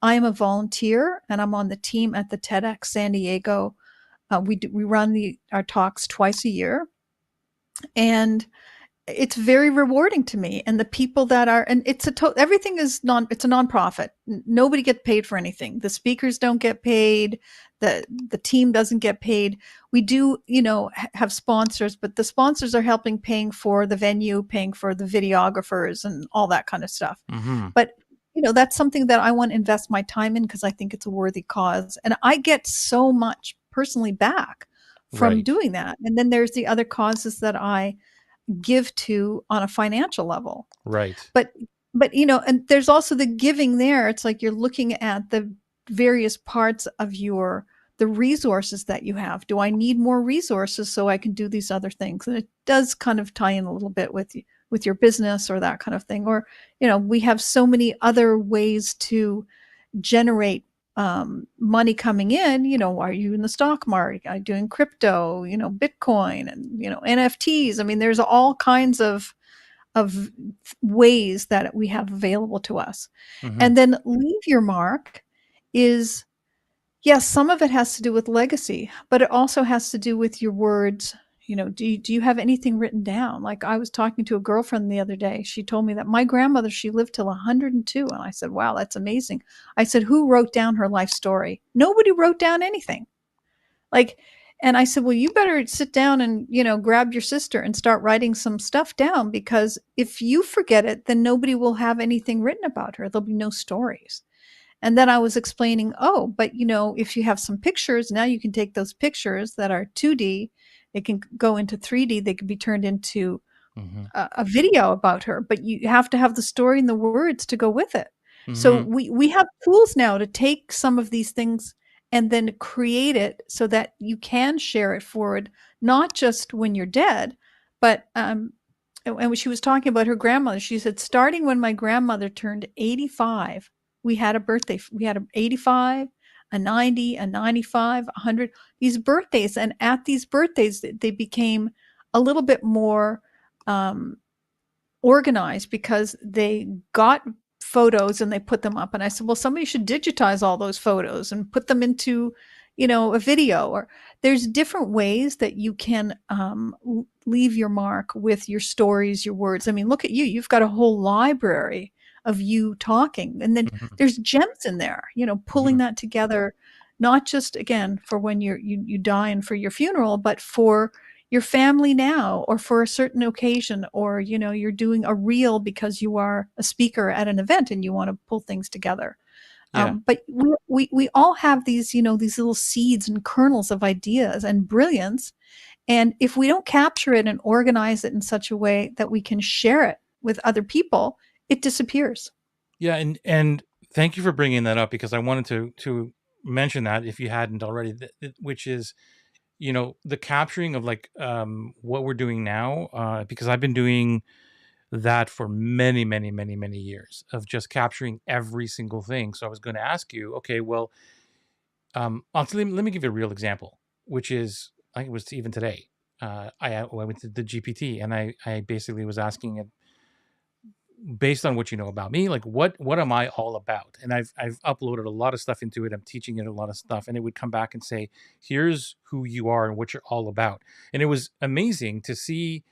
Speaker 2: am a volunteer and I'm on the team at the TEDx San Diego. We run our talks twice a year, and it's very rewarding to me. And the people that are, and everything is it's a nonprofit. Nobody gets paid for anything. The speakers don't get paid. The team doesn't get paid. We do, have sponsors, but the sponsors are helping paying for the venue, paying for the videographers and all that kind of stuff.
Speaker 1: Mm-hmm.
Speaker 2: But that's something that I want to invest my time in because I think it's a worthy cause. And I get so much personally back from
Speaker 1: Right.
Speaker 2: doing that. And then there's the other causes that I give to on a financial level.
Speaker 1: Right.
Speaker 2: But and there's also the giving there. It's like you're looking at the various parts of the resources that you have. Do I need more resources so I can do these other things? And it does kind of tie in a little bit with your business or that kind of thing. Or, we have so many other ways to generate money coming in. Are you in the stock market? Are you doing crypto, Bitcoin and, NFTs? I mean, there's all kinds of ways that we have available to us.
Speaker 1: Mm-hmm.
Speaker 2: And then leave your mark is, yes, some of it has to do with legacy, but it also has to do with your words. Do you have anything written down? Like I was talking to a girlfriend the other day. She told me that my grandmother, she lived till 102. And I said, wow, that's amazing. I said, who wrote down her life story? Nobody wrote down anything. Like, and I said, well, you better sit down and, grab your sister and start writing some stuff down, because if you forget it, then nobody will have anything written about her. There'll be no stories. And then I was explaining, oh, but if you have some pictures, now you can take those pictures that are 2D, they can go into 3D, they can be turned into
Speaker 1: Mhm.
Speaker 2: a video about her, but you have to have the story and the words to go with it. So
Speaker 1: Mhm.
Speaker 2: we have tools now to take some of these things and then create it so that you can share it forward, not just when you're dead, but and when she was talking about her grandmother, she said, starting when my grandmother turned 85, we had a birthday. We had a 85, a 90, a 95, 100, these birthdays. And at these birthdays, they became a little bit more um, organized because they got photos and they put them up. And I said, well, somebody should digitize all those photos and put them into, a video. Or there's different ways that you can leave your mark with your stories, your words. I mean, look at you. You've got a whole library of you talking. And then
Speaker 1: Mhm.
Speaker 2: there's gems in there, pulling
Speaker 1: Mhm.
Speaker 2: that together, not just again for when you die and for your funeral, but for your family now or for a certain occasion, or you're doing a reel because you are a speaker at an event and you want to pull things together.
Speaker 1: Yeah.
Speaker 2: But we all have these these little seeds and kernels of ideas and brilliance, and if we don't capture it and organize it in such a way that we can share it with other people, it disappears.
Speaker 1: Yeah, and thank you for bringing that up because I wanted to mention that if you hadn't already, which is the capturing of like what we're doing now, because I've been doing that for many many many many years of just capturing every single thing. So I was going to ask you, okay, well, let me give you a real example, which is I think it was even today. I went to the GPT and I basically was asking it, based on what you know about me, like what am I all about? And I've uploaded a lot of stuff into it. I'm teaching it a lot of stuff, and it would come back and say, here's who you are and what you're all about. And it was amazing to see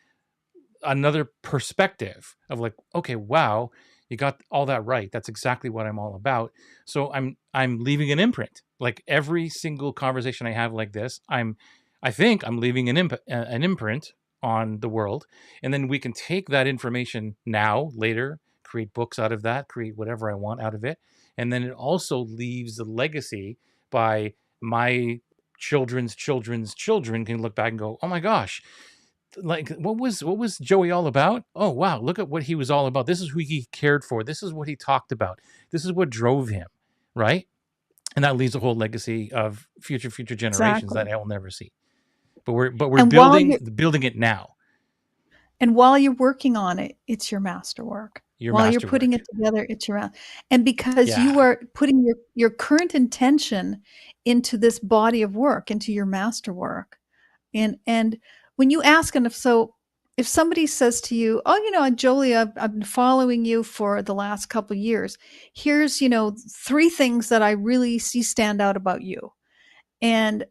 Speaker 1: another perspective of like, okay, wow, you got all that right. That's exactly what I'm all about. So I'm leaving an imprint. Like every single conversation I have like this, I think I'm leaving an imprint on the world, and then we can take that information now, later, create books out of that, create whatever I want out of it, and then it also leaves a legacy by my children's children can look back and go, oh my gosh, like what was Joey all about? Oh wow, look at what he was all about. This is who he cared for. This is what he talked about. This is what drove him, right? And that leaves a whole legacy of future generations that
Speaker 2: Exactly.
Speaker 1: I will never see. But we're
Speaker 2: And while you
Speaker 1: building it now.
Speaker 2: And while you're working on it, it's your masterwork.
Speaker 1: Your
Speaker 2: While you're putting
Speaker 1: masterwork.
Speaker 2: it together, it's your and because
Speaker 1: Yeah.
Speaker 2: you are putting your current intention into this body of work, into your masterwork. And when you ask, and if somebody says to you, "Oh, Jolie, I've been following you for the last couple of years. Here's, three things that I really see stand out about you." And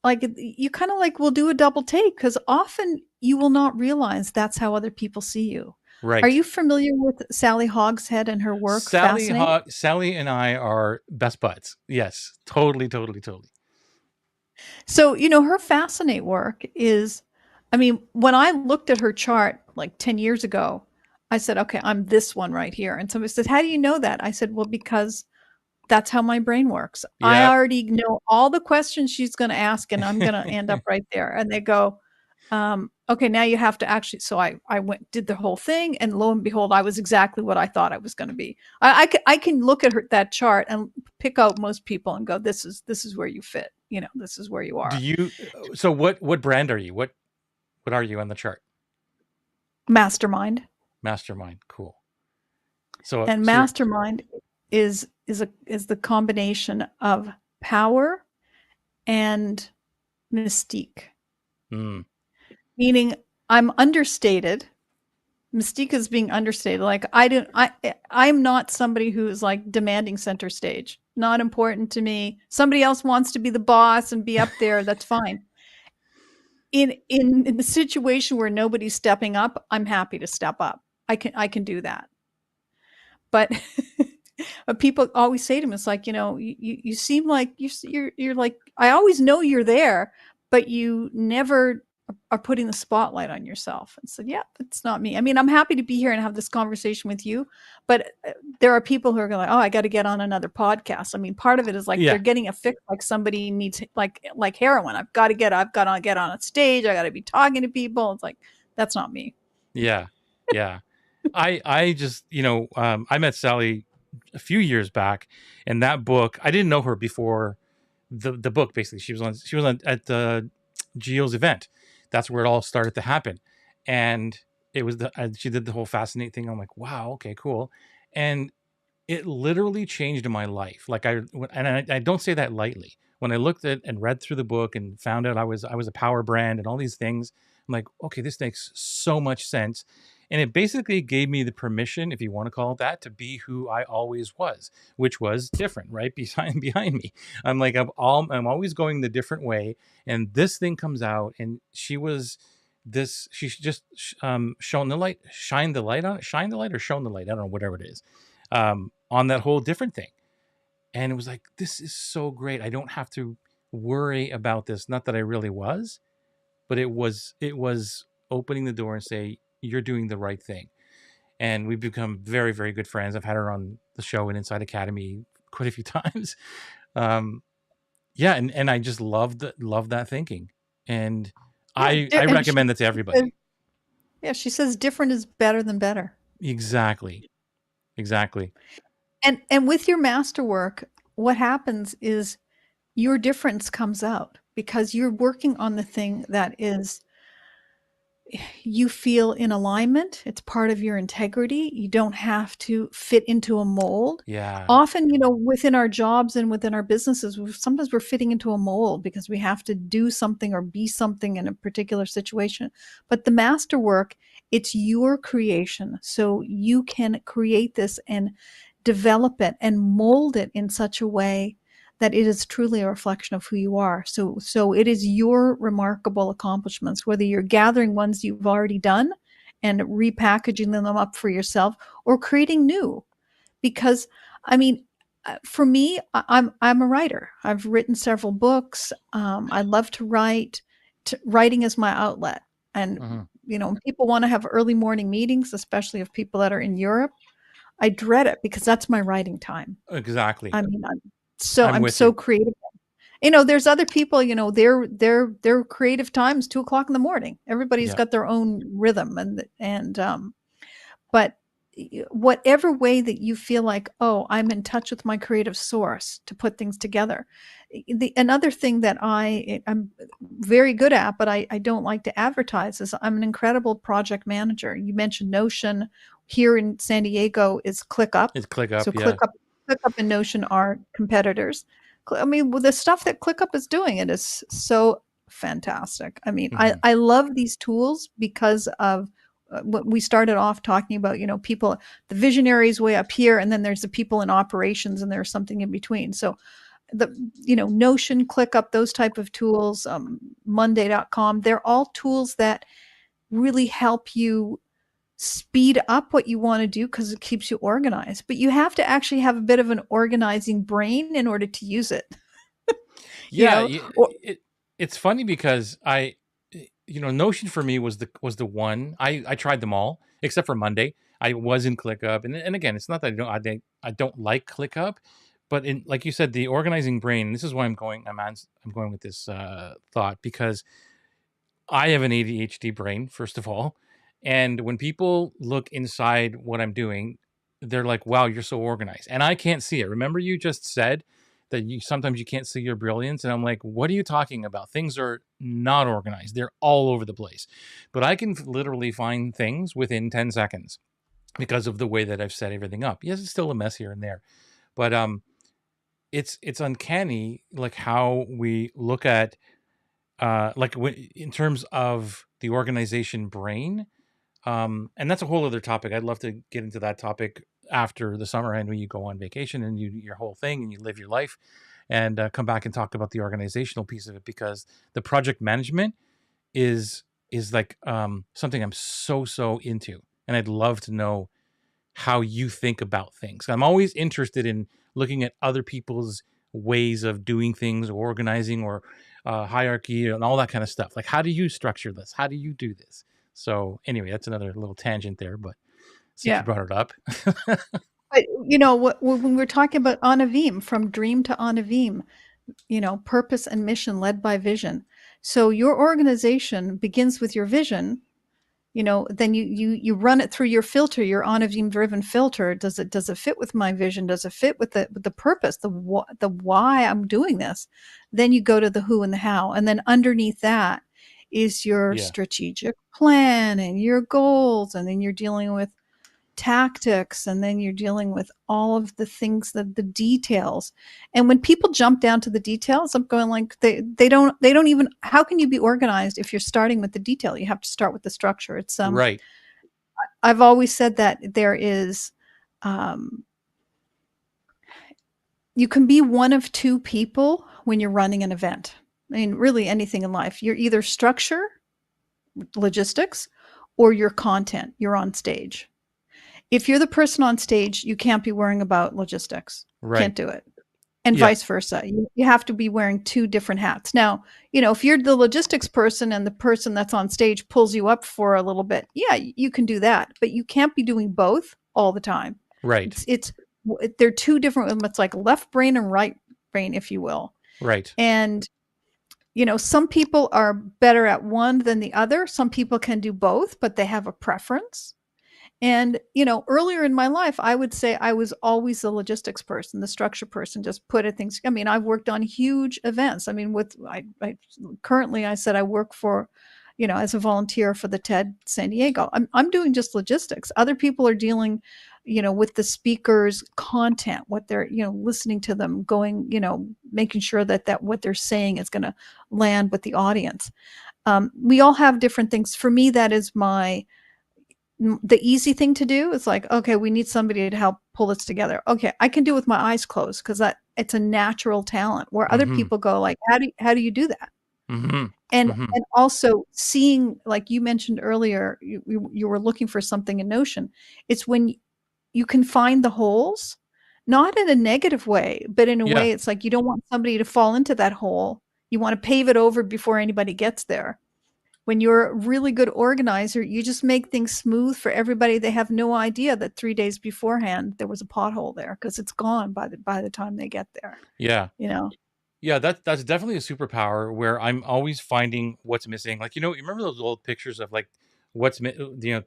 Speaker 2: like you kind of like will do a double take because often you will not realize that's how other people see you. Are
Speaker 1: Right.
Speaker 2: you familiar with Sally Hogshead and her work, Fascinate?
Speaker 1: Sally and I are best buds. Yes. Totally, totally, totally.
Speaker 2: So, her Fascinate work is, I mean, when I looked at her chart like 10 years ago, I said, okay, I'm this one right here. And somebody says, how do you know that? I said, well, because that's how my brain works. I
Speaker 1: Yep.
Speaker 2: already know all the questions she's going to ask, and I'm going to end up right there. And they go, okay, now you have to actually. So I went, did the whole thing, and lo and behold, I was exactly what I thought I was going to be. I can look at that chart and pick out most people and go, this is where you fit. This is where you
Speaker 1: Do
Speaker 2: are.
Speaker 1: you so what brand are you? What are you on the chart?
Speaker 2: Mastermind.
Speaker 1: Mastermind. Cool. So
Speaker 2: And
Speaker 1: so
Speaker 2: mastermind is the combination of power and mystique.
Speaker 1: mm,
Speaker 2: Meaning I'm understated. Mystique is being understated. Like I'm not somebody who's like demanding center stage. Not important to me. Somebody else wants to be the boss and be up there, that's fine. In the situation where nobody's stepping up, I'm happy to step up. I can do that. But but people always say to me, it's like, you seem like you're like, I always know you're there, but you never are putting the spotlight on yourself. And said, yeah, it's not me. I mean, I'm happy to be here and have this conversation with you, but there are people who are going, oh, I got to get on another podcast. I mean, part of it is like they're
Speaker 1: Yeah.
Speaker 2: getting a fix, like somebody needs like heroin. I've got to get on a stage. I got to be talking to people. It's like, that's not me.
Speaker 1: Yeah. Yeah. I just, I met Sally a few years back, and that book, I didn't know her before the book. Basically, she was on at Gio's event. That's where it all started to happen, and it was she did the whole Fascinate thing. I'm like, wow, okay, cool, and it literally changed my life. Like I don't say that lightly. When I looked at and read through the book and found out I was a power brand and all these things, I'm like, okay, this makes so much sense. And it basically gave me the permission, if you want to call it that, to be who I always was, which was different, right? Behind me. I'm like, I'm always going the different way. And this thing comes out, and she's just shown the light, shine the light on it, shine the light or shown the light. I don't know, whatever it is, on that whole different thing. And it was like, this is so great. I don't have to worry about this. Not that I really was, but it was opening the door and say, you're doing the right thing. And we've become very, very good friends. I've had her on the show and Inside Academy quite a few times. Um, yeah, and I just love that thinking. And
Speaker 2: Yeah.
Speaker 1: I
Speaker 2: And
Speaker 1: recommend that to everybody.
Speaker 2: yeah, she says different is better than better.
Speaker 1: Exactly. Exactly.
Speaker 2: And with your masterwork, what happens is your difference comes out because you're working on the thing that is you feel in alignment. It's part of your integrity. You don't have to fit into a mold.
Speaker 1: Yeah.
Speaker 2: Often, within our jobs and within our businesses, sometimes we're fitting into a mold because we have to do something or be something in a particular situation. But the masterwork, it's your creation. So you can create this and develop it and mold it in such a way that it is truly a reflection of who you are. So it is your remarkable accomplishments, whether you're gathering ones you've already done and repackaging them up for yourself or creating new. Because I mean, for me, I'm a writer. I've written several books. I love to write. Writing is my outlet. And
Speaker 1: Mhm.
Speaker 2: people want to have early morning meetings, especially of people that are in Europe. I dread it because that's my writing time.
Speaker 1: Exactly.
Speaker 2: I mean,
Speaker 1: I'm
Speaker 2: I'm
Speaker 1: with
Speaker 2: so
Speaker 1: you.
Speaker 2: creative. There's other people, their creative times 2 o'clock in the morning. Everybody's
Speaker 1: Yeah.
Speaker 2: got their own rhythm, but whatever way that you feel like, oh, I'm in touch with my creative source to put things together. Another thing that I'm very good at, but I don't like to advertise, is I'm an incredible project manager. You mentioned Notion. Here in San Diego is ClickUp.
Speaker 1: It's click
Speaker 2: So
Speaker 1: up. Yeah.
Speaker 2: ClickUp and Notion are competitors. I mean, with the stuff that ClickUp is doing, it is so fantastic. I mean, I,
Speaker 1: Hmm.
Speaker 2: I love these tools because of what we started off talking about, people, the visionaries way up here, and then there's the people in operations, and there's something in between. So Notion, ClickUp, those type of tools, Monday.com, they're all tools that really help you speed up what you want to do because it keeps you organized. But you have to actually have a bit of an organizing brain in order to use it. you
Speaker 1: Yeah.
Speaker 2: know, or,
Speaker 1: It's funny because Notion for me was the one. I tried them all except for Monday. I was in ClickUp, and again, it's not that I don't like ClickUp, but in, like you said, the organizing brain. This is why I'm going with this thought, because I have an ADHD brain, first of all. And when people look inside what I'm doing, they're like, wow, you're so organized. And I can't see it. Remember, you just said that sometimes you can't see your brilliance. And I'm like, what are you talking about? Things are not organized, they're all over the place. But I can literally find things within 10 seconds because of the way that I've set everything up. Yes, it's still a mess here and there. But it's uncanny, like how we look at like in terms of the organization brain. And that's a whole other topic. I'd love to get into that topic after the summer, and when you go on vacation and you do your whole thing and you live your life, and come back and talk about the organizational piece of it, because the project management is like something I'm so into, and I'd love to know how you think about things. I'm always interested in looking at other people's ways of doing things, or organizing, or hierarchy and all that kind of stuff. Like, how do you structure this? How do you do this? So anyway, that's another little tangent there, but since you
Speaker 2: Yeah.
Speaker 1: brought it up.
Speaker 2: But, when we're talking about Enhavim, from dream to Enhavim, purpose and mission led by vision. So your organization begins with your vision, then you run it through your filter, your Enhavim driven filter. Does it fit with my vision? Does it fit with the purpose, the why I'm doing this? Then you go to the who and the how, and then underneath that is your
Speaker 1: Yeah.
Speaker 2: strategic plan and your goals, and then you're dealing with tactics, and then you're dealing with all of the things, that the details. And when people jump down to the details, I'm going like, they don't even, how can you be organized if you're starting with the detail? You have to start with the structure. It's
Speaker 1: Right.
Speaker 2: I've always said that there is you can be one of two people when you're running an event. I mean, really anything in life. You're either structure, logistics, or your content. You're on stage. If you're the person on stage, you can't be worrying about logistics.
Speaker 1: Right.
Speaker 2: Can't do it. And
Speaker 1: Yeah.
Speaker 2: vice versa. You have to be wearing two different hats. Now, if you're the logistics person and the person that's on stage pulls you up for a little bit, yeah, you can do that. But you can't be doing both all the time.
Speaker 1: Right.
Speaker 2: They're two different, it's like left brain and right brain, if you will.
Speaker 1: Right.
Speaker 2: And some people are better at one than the other. Some people can do both, but they have a preference. And, earlier in my life, I would say I was always the logistics person, the structure person, just put it things. I mean, I've worked on huge events. I mean, currently I said I work for, as a volunteer for the TED San Diego. I'm doing just logistics. Other people are dealing, with the speakers' content, what they're, listening to them, going, making sure that what they're saying is going to land with the audience. We all have different things. For me, that is the easy thing to do. Is like, okay, we need somebody to help pull this together. Okay, I can do it with my eyes closed because it's a natural talent. Where other
Speaker 1: Mm-hmm.
Speaker 2: people go like, how do you do that?
Speaker 1: Mm-hmm.
Speaker 2: And
Speaker 1: Mm-hmm.
Speaker 2: and also seeing, like you mentioned earlier, you were looking for something in Notion. It's when you can find the holes, not in a negative way, but in a
Speaker 1: Yeah.
Speaker 2: way it's like you don't want somebody to fall into that hole. You want to pave it over before anybody gets there. When you're a really good organizer, you just make things smooth for everybody. They have no idea that 3 days beforehand there was a pothole there because it's gone by the time they get there,
Speaker 1: Yeah.
Speaker 2: you know?
Speaker 1: Yeah, that's definitely a superpower where I'm always finding what's missing. Like, you remember those old pictures of like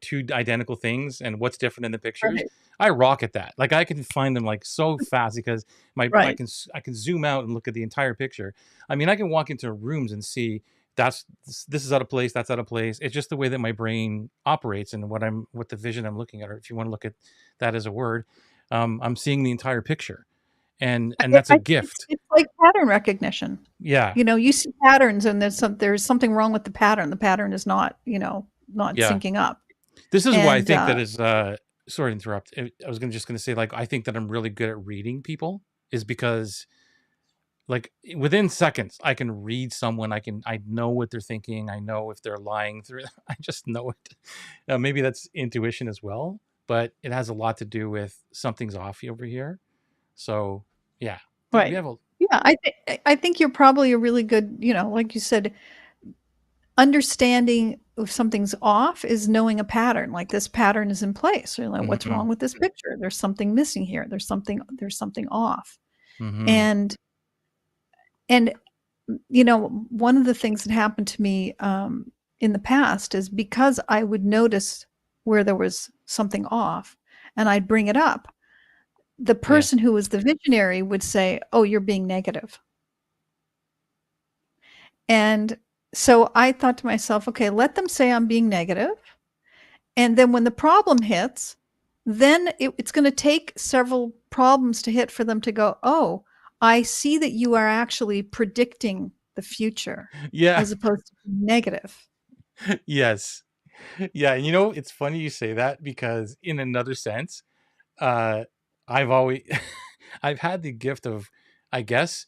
Speaker 1: two identical things and what's different in the pictures?
Speaker 2: Right.
Speaker 1: I rock at that. Like, I can find them like so fast because
Speaker 2: Right.
Speaker 1: I can zoom out and look at the entire picture. I mean, I can walk into rooms and see this is out of place, that's out of place. It's just the way that my brain operates and what the vision I'm looking at, or if you want to look at that as a word, I'm seeing the entire picture, and that's a
Speaker 2: I think it's
Speaker 1: gift.
Speaker 2: it's like pattern recognition.
Speaker 1: Yeah.
Speaker 2: You see patterns and there's something wrong with the pattern. The pattern is not, not
Speaker 1: Yeah.
Speaker 2: syncing up.
Speaker 1: This is why I
Speaker 2: And,
Speaker 1: think that is sorry to interrupt. I was just gonna say, like, I think that I'm really good at reading people is because, like, within seconds I can read someone. I know what they're thinking. I know if they're lying through. I just know it. Maybe that's intuition as well, but it has a lot to do with something's off over here. So yeah, we
Speaker 2: right.
Speaker 1: have a
Speaker 2: Yeah, I think you're probably a really good, like you said, understanding if something's off is knowing a pattern. Like, this pattern is in place. So you're like, what's
Speaker 1: mm-hmm,
Speaker 2: wrong with this picture? There's something missing here. There's something off.
Speaker 1: mm-hmm,
Speaker 2: And and one of the things that happened to me in the past is because I would notice where there was something off and I'd bring it up. The
Speaker 1: yeah,
Speaker 2: person who was the visionary would say, "Oh, you're being negative." And so I thought to myself, okay, let them say I'm being negative. And then when the problem hits, then it's going to take several problems to hit for them to go, oh, I see that you are actually predicting the future
Speaker 1: yeah,
Speaker 2: as opposed to negative.
Speaker 1: yes, yeah. And it's funny you say that because in another sense, uh, I've always I've had the gift of, I guess,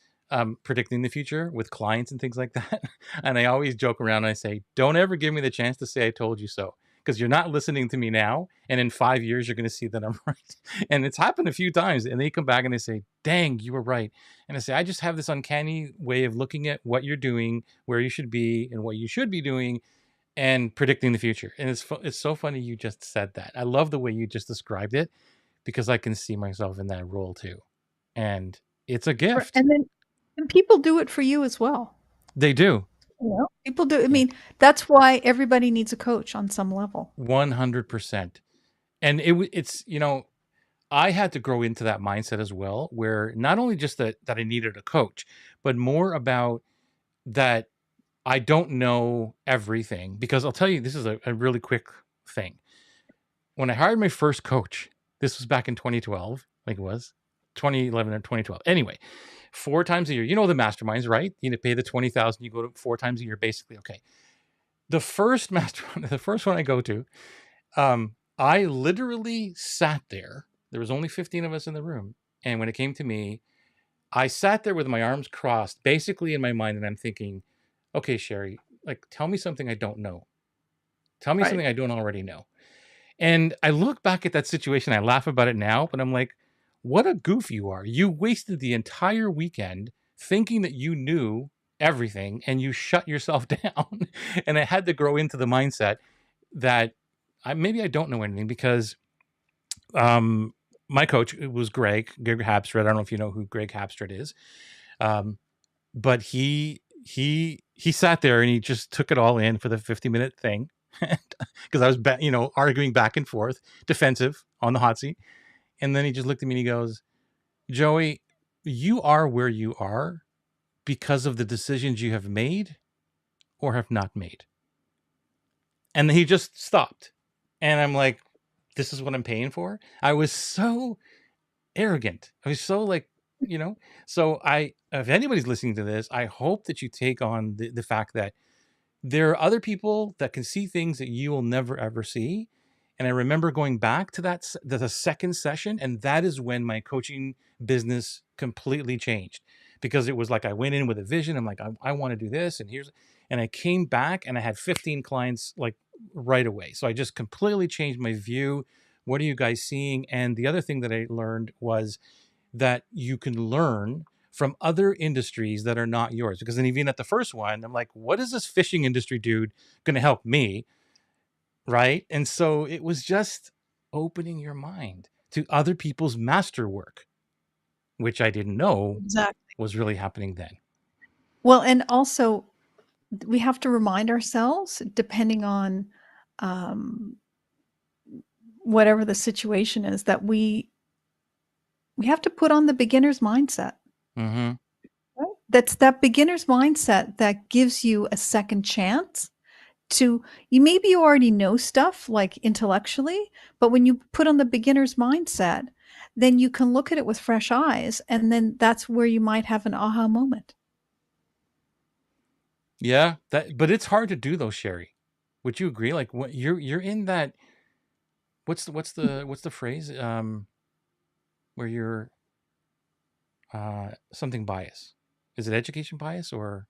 Speaker 1: predicting the future with clients and things like that. And I always joke around and I say, "Don't ever give me the chance to say I told you so," because you're not listening to me now. And in 5 years, you're going to see that I'm right. And it's happened a few times. And they come back and they say, dang, you were right. And I say, I just have this uncanny way of looking at what you're doing, where you should be, and what you should be doing, and predicting the future. And it's so funny you just said that. I love the way you just described it because I can see myself in that role too. And it's a gift.
Speaker 2: And then and people do it for you as well.
Speaker 1: They do.
Speaker 2: You know? People do. I
Speaker 1: Yeah.
Speaker 2: mean, that's why everybody needs a coach on some level.
Speaker 1: 100%. And it's, I had to grow into that mindset as well, where not only just that I needed a coach, but more about that I don't know everything. Because I'll tell you, this is a really quick thing. When I hired my first coach, this was back in 2012, like it was 2011 or 2012. Anyway, 4 times a year, the masterminds, right? You pay the 20,000, you go to 4 times a year, basically. Okay. The first mastermind, the first one I go to, I literally sat there. There was only 15 of us in the room. And when it came to me, I sat there with my arms crossed, basically in my mind. And I'm thinking, okay, Sherrie, like, tell me something I don't know. Tell me something I don't already know. And I look back at that situation. I laugh about it now, but I'm like, what a goof you are. You wasted the entire weekend thinking that you knew everything and you shut yourself down. And I had to grow into the mindset that maybe I don't know anything because my coach was Greg Habstred. I don't know if you know who Greg Habstred is, but he sat there and he just took it all in for the 50-minute thing because I was arguing back and forth, defensive on the hot seat, and then he just looked at me and he goes, "Joey, you are where you are because of the decisions you have made or have not made." And then he just stopped. And I'm like, this is what I'm paying for? I was so arrogant. I was so so if anybody's listening to this, I hope that you take on the fact that there are other people that can see things that you will never, ever see. And I remember going back to the second session, and that is when my coaching business completely changed because it was like I went in with a vision. I'm like, I want to do this, and I came back and I had 15 clients like right away. So I just completely changed my view. What are you guys seeing? And the other thing that I learned was that you can learn from other industries that are not yours. Because then even at the first one, I'm like, what is this fishing industry dude going to help me? Right. And so it was just opening your mind to other people's masterwork, which I didn't know
Speaker 2: Exactly.
Speaker 1: was really happening then.
Speaker 2: Well, and also we have to remind ourselves, depending on whatever the situation is, that we have to put on the beginner's mindset.
Speaker 1: Mm-hmm.
Speaker 2: Right? That's that beginner's mindset that gives you a second chance to maybe you already know stuff like intellectually, but when you put on the beginner's mindset, then you can look at it with fresh eyes, and then that's where you might have an aha moment.
Speaker 1: Yeah, but it's hard to do though, Sherrie. Would you agree? Like what you're in that what's the phrase? Where you're something bias. Is it education bias or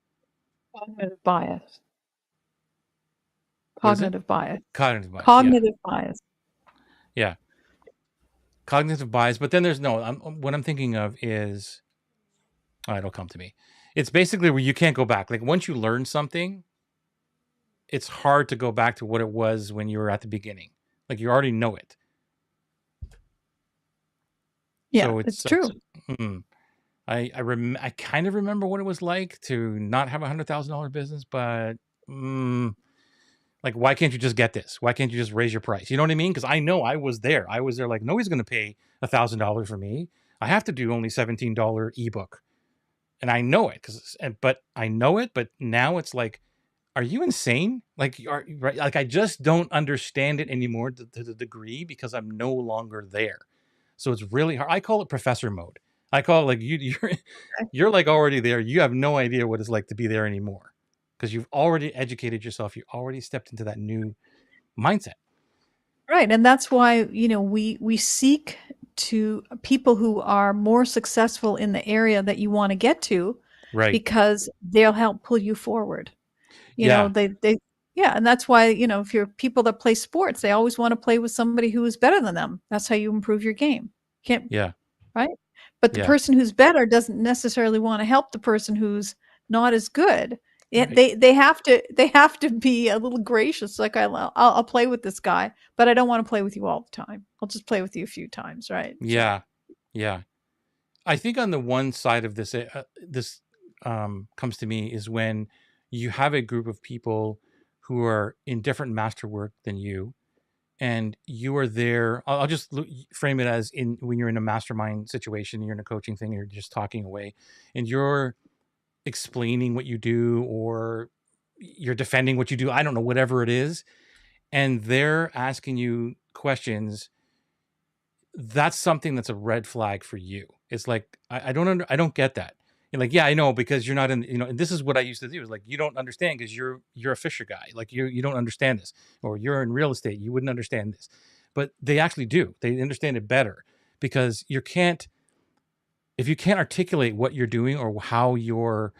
Speaker 2: Cognitive bias.
Speaker 1: what is it?
Speaker 2: Cognitive bias.
Speaker 1: Cognitive bias.
Speaker 2: Cognitive bias.
Speaker 1: Yeah. Cognitive bias, but then there's what I'm thinking of is it'll come to me. It's basically where you can't go back. Like once you learn something, it's hard to go back to what it was when you were at the beginning. Like you already know it.
Speaker 2: Yeah,
Speaker 1: So
Speaker 2: it's true.
Speaker 1: I kind of remember what it was like to not have $100,000 business, but like, why can't you just get this? Why can't you just raise your price? You know what I mean? Because I know I was there. Like, nobody's going to pay $1,000 for me. I have to do only $17 ebook. And I know it but now it's like, are you insane? Like, right? Like, I just don't understand it anymore to the degree because I'm no longer there. So it's really hard. I call it professor mode. I call it like you're like already there. You have no idea what it's like to be there anymore because you've already educated yourself. You already stepped into that new mindset.
Speaker 2: Right, and that's why, we seek to people who are more successful in the area that you want to get to,
Speaker 1: Right.
Speaker 2: because they'll help pull you forward.
Speaker 1: Yeah.
Speaker 2: They Yeah, and that's why, if you're people that play sports, they always want to play with somebody who is better than them. That's how you improve your game. Can't
Speaker 1: Yeah.
Speaker 2: right? But the
Speaker 1: Yeah.
Speaker 2: person who's better doesn't necessarily want to help the person who's not as good.
Speaker 1: Right.
Speaker 2: They have to be a little gracious. Like I'll play with this guy, but I don't want to play with you all the time. I'll just play with you a few times, right? So
Speaker 1: Yeah. Yeah. I think on the one side of this, this comes to me is when you have a group of people who are in different masterwork than you, and you are there. I'll just frame it as in when you're in a mastermind situation, you're in a coaching thing, you're just talking away, and you're explaining what you do, or you're defending what you do. I don't know, whatever it is, and they're asking you questions. That's something that's a red flag for you. It's like, I don't get that. You're like, yeah, I know, because you're not in, and this is what I used to do. Is like, you don't understand because you're a Fisher guy. Like you don't understand this, or you're in real estate, you wouldn't understand this. But they actually do. They understand it better, because you can't, if you can't articulate what you're doing or how you're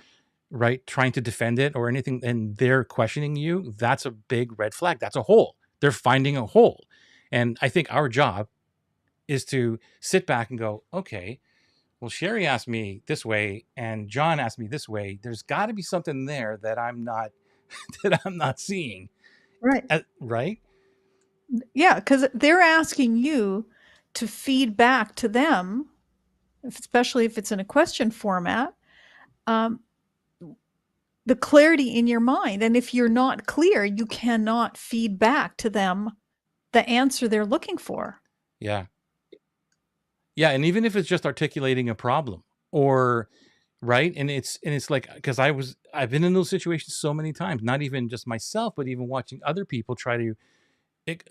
Speaker 1: right trying to defend it or anything, and they're questioning you, that's a big red flag. That's a hole. They're finding a hole. And I think our job is to sit back and go, okay, well, Sherrie asked me this way and John asked me this way. There's got to be something there that I'm not that I'm not seeing.
Speaker 2: right.
Speaker 1: Right?
Speaker 2: Yeah, because they're asking you to feed back to them, especially if it's in a question format, um, the clarity in your mind. And if you're not clear, you cannot feed back to them the answer they're looking for.
Speaker 1: Yeah. Yeah, and even if it's just articulating a problem, or right, and it's like, because I've been in those situations so many times, not even just myself, but even watching other people try to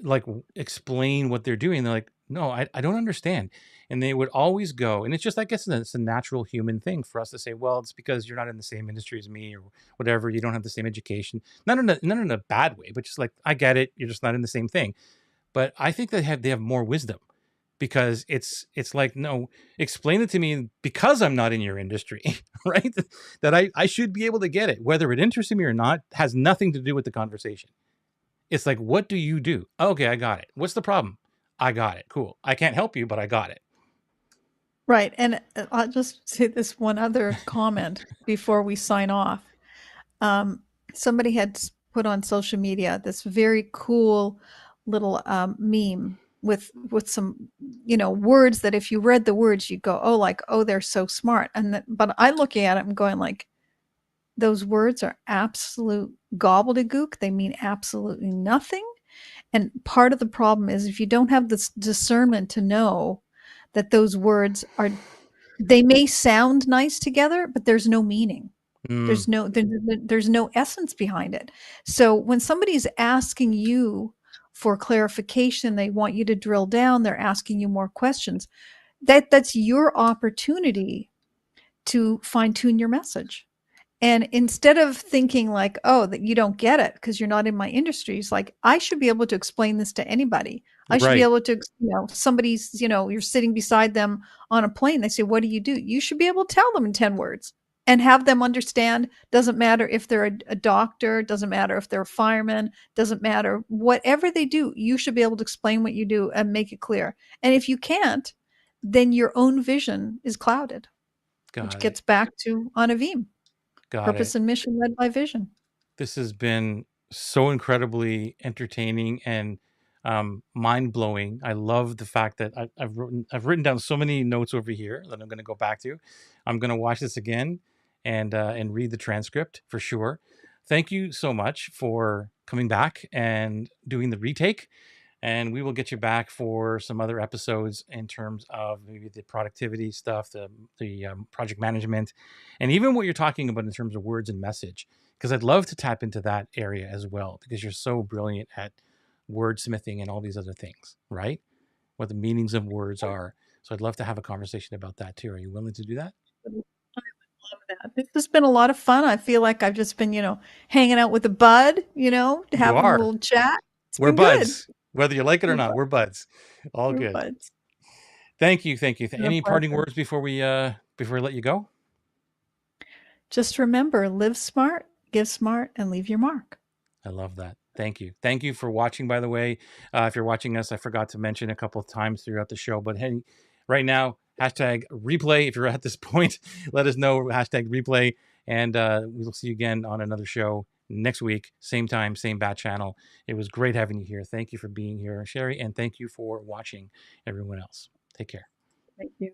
Speaker 1: like explain what they're doing. They're like, no, I don't understand. And they would always go, and it's just, I guess it's a natural human thing for us to say, well, it's because you're not in the same industry as me, or whatever. You don't have the same education, not in a bad way, but just like, I get it. You're just not in the same thing. But I think they have more wisdom, because it's like, no, explain it to me, because I'm not in your industry, right? That I should be able to get it. Whether it interests me or not has nothing to do with the conversation. It's like, what do you do? Okay, I got it. What's the problem? I got it. Cool. I can't help you, but I got it.
Speaker 2: Right. And I'll just say this one other comment before we sign off. Um, Somebody had put on social media this very cool little meme with some words that if you read the words you'd go, oh, like, oh, they're so smart. But I look at it and going like, those words are absolute gobbledygook. They mean absolutely nothing. And part of the problem is if you don't have this discernment to know that those words are, they may sound nice together, but there's no meaning.
Speaker 1: Mm,
Speaker 2: There's no essence behind it. So when somebody's asking you for clarification, they want you to drill down, they're asking you more questions. That's your opportunity to fine tune your message. And instead of thinking like, oh, that you don't get it because you're not in my industry, it's like, I should be able to explain this to anybody. I should be
Speaker 1: right.
Speaker 2: able to, somebody's, you're sitting beside them on a plane. They say, what do? You should be able to tell them in 10 words and have them understand. Doesn't matter if they're a doctor, doesn't matter if they're a fireman, doesn't matter. Whatever they do, you should be able to explain what you do and make it clear. And if you can't, then your own vision is clouded, which
Speaker 1: Got it.
Speaker 2: gets back to Enhavim.
Speaker 1: Got it.
Speaker 2: Purpose and mission led by vision.
Speaker 1: This has been so incredibly entertaining and mind blowing. I love the fact that I've written down so many notes over here that I'm going to go back to. I'm going to watch this again and read the transcript for sure. Thank you so much for coming back and doing the retake. And we will get you back for some other episodes in terms of maybe the productivity stuff, the project management, and even what you're talking about in terms of words and message. Because I'd love to tap into that area as well, because you're so brilliant at wordsmithing and all these other things, right? What the meanings of words are. So I'd love to have a conversation about that too. Are you willing to do that?
Speaker 2: I love that. This has been a lot of fun. I feel like I've just been, hanging out with a bud,
Speaker 1: You
Speaker 2: having a
Speaker 1: are.
Speaker 2: little chat. It's
Speaker 1: We're
Speaker 2: been good.
Speaker 1: buds. Whether you like it or
Speaker 2: We're
Speaker 1: not,
Speaker 2: buds.
Speaker 1: we're buds. All
Speaker 2: We're
Speaker 1: good.
Speaker 2: buds.
Speaker 1: Thank you. Thank you.
Speaker 2: It's been a
Speaker 1: Any parting
Speaker 2: pleasure.
Speaker 1: words before we let you go?
Speaker 2: Just remember, live smart, give smart, and leave your mark.
Speaker 1: I love that. Thank you. Thank you for watching, by the way. If you're watching us, I forgot to mention a couple of times throughout the show, but hey, right now, hashtag replay. If you're at this point, let us know, hashtag replay. And we'll see you again on another show next week, same time, same bat channel. It was great having you here. Thank you for being here, Sherrie, and thank you for watching, everyone else. Take care.
Speaker 2: Thank you.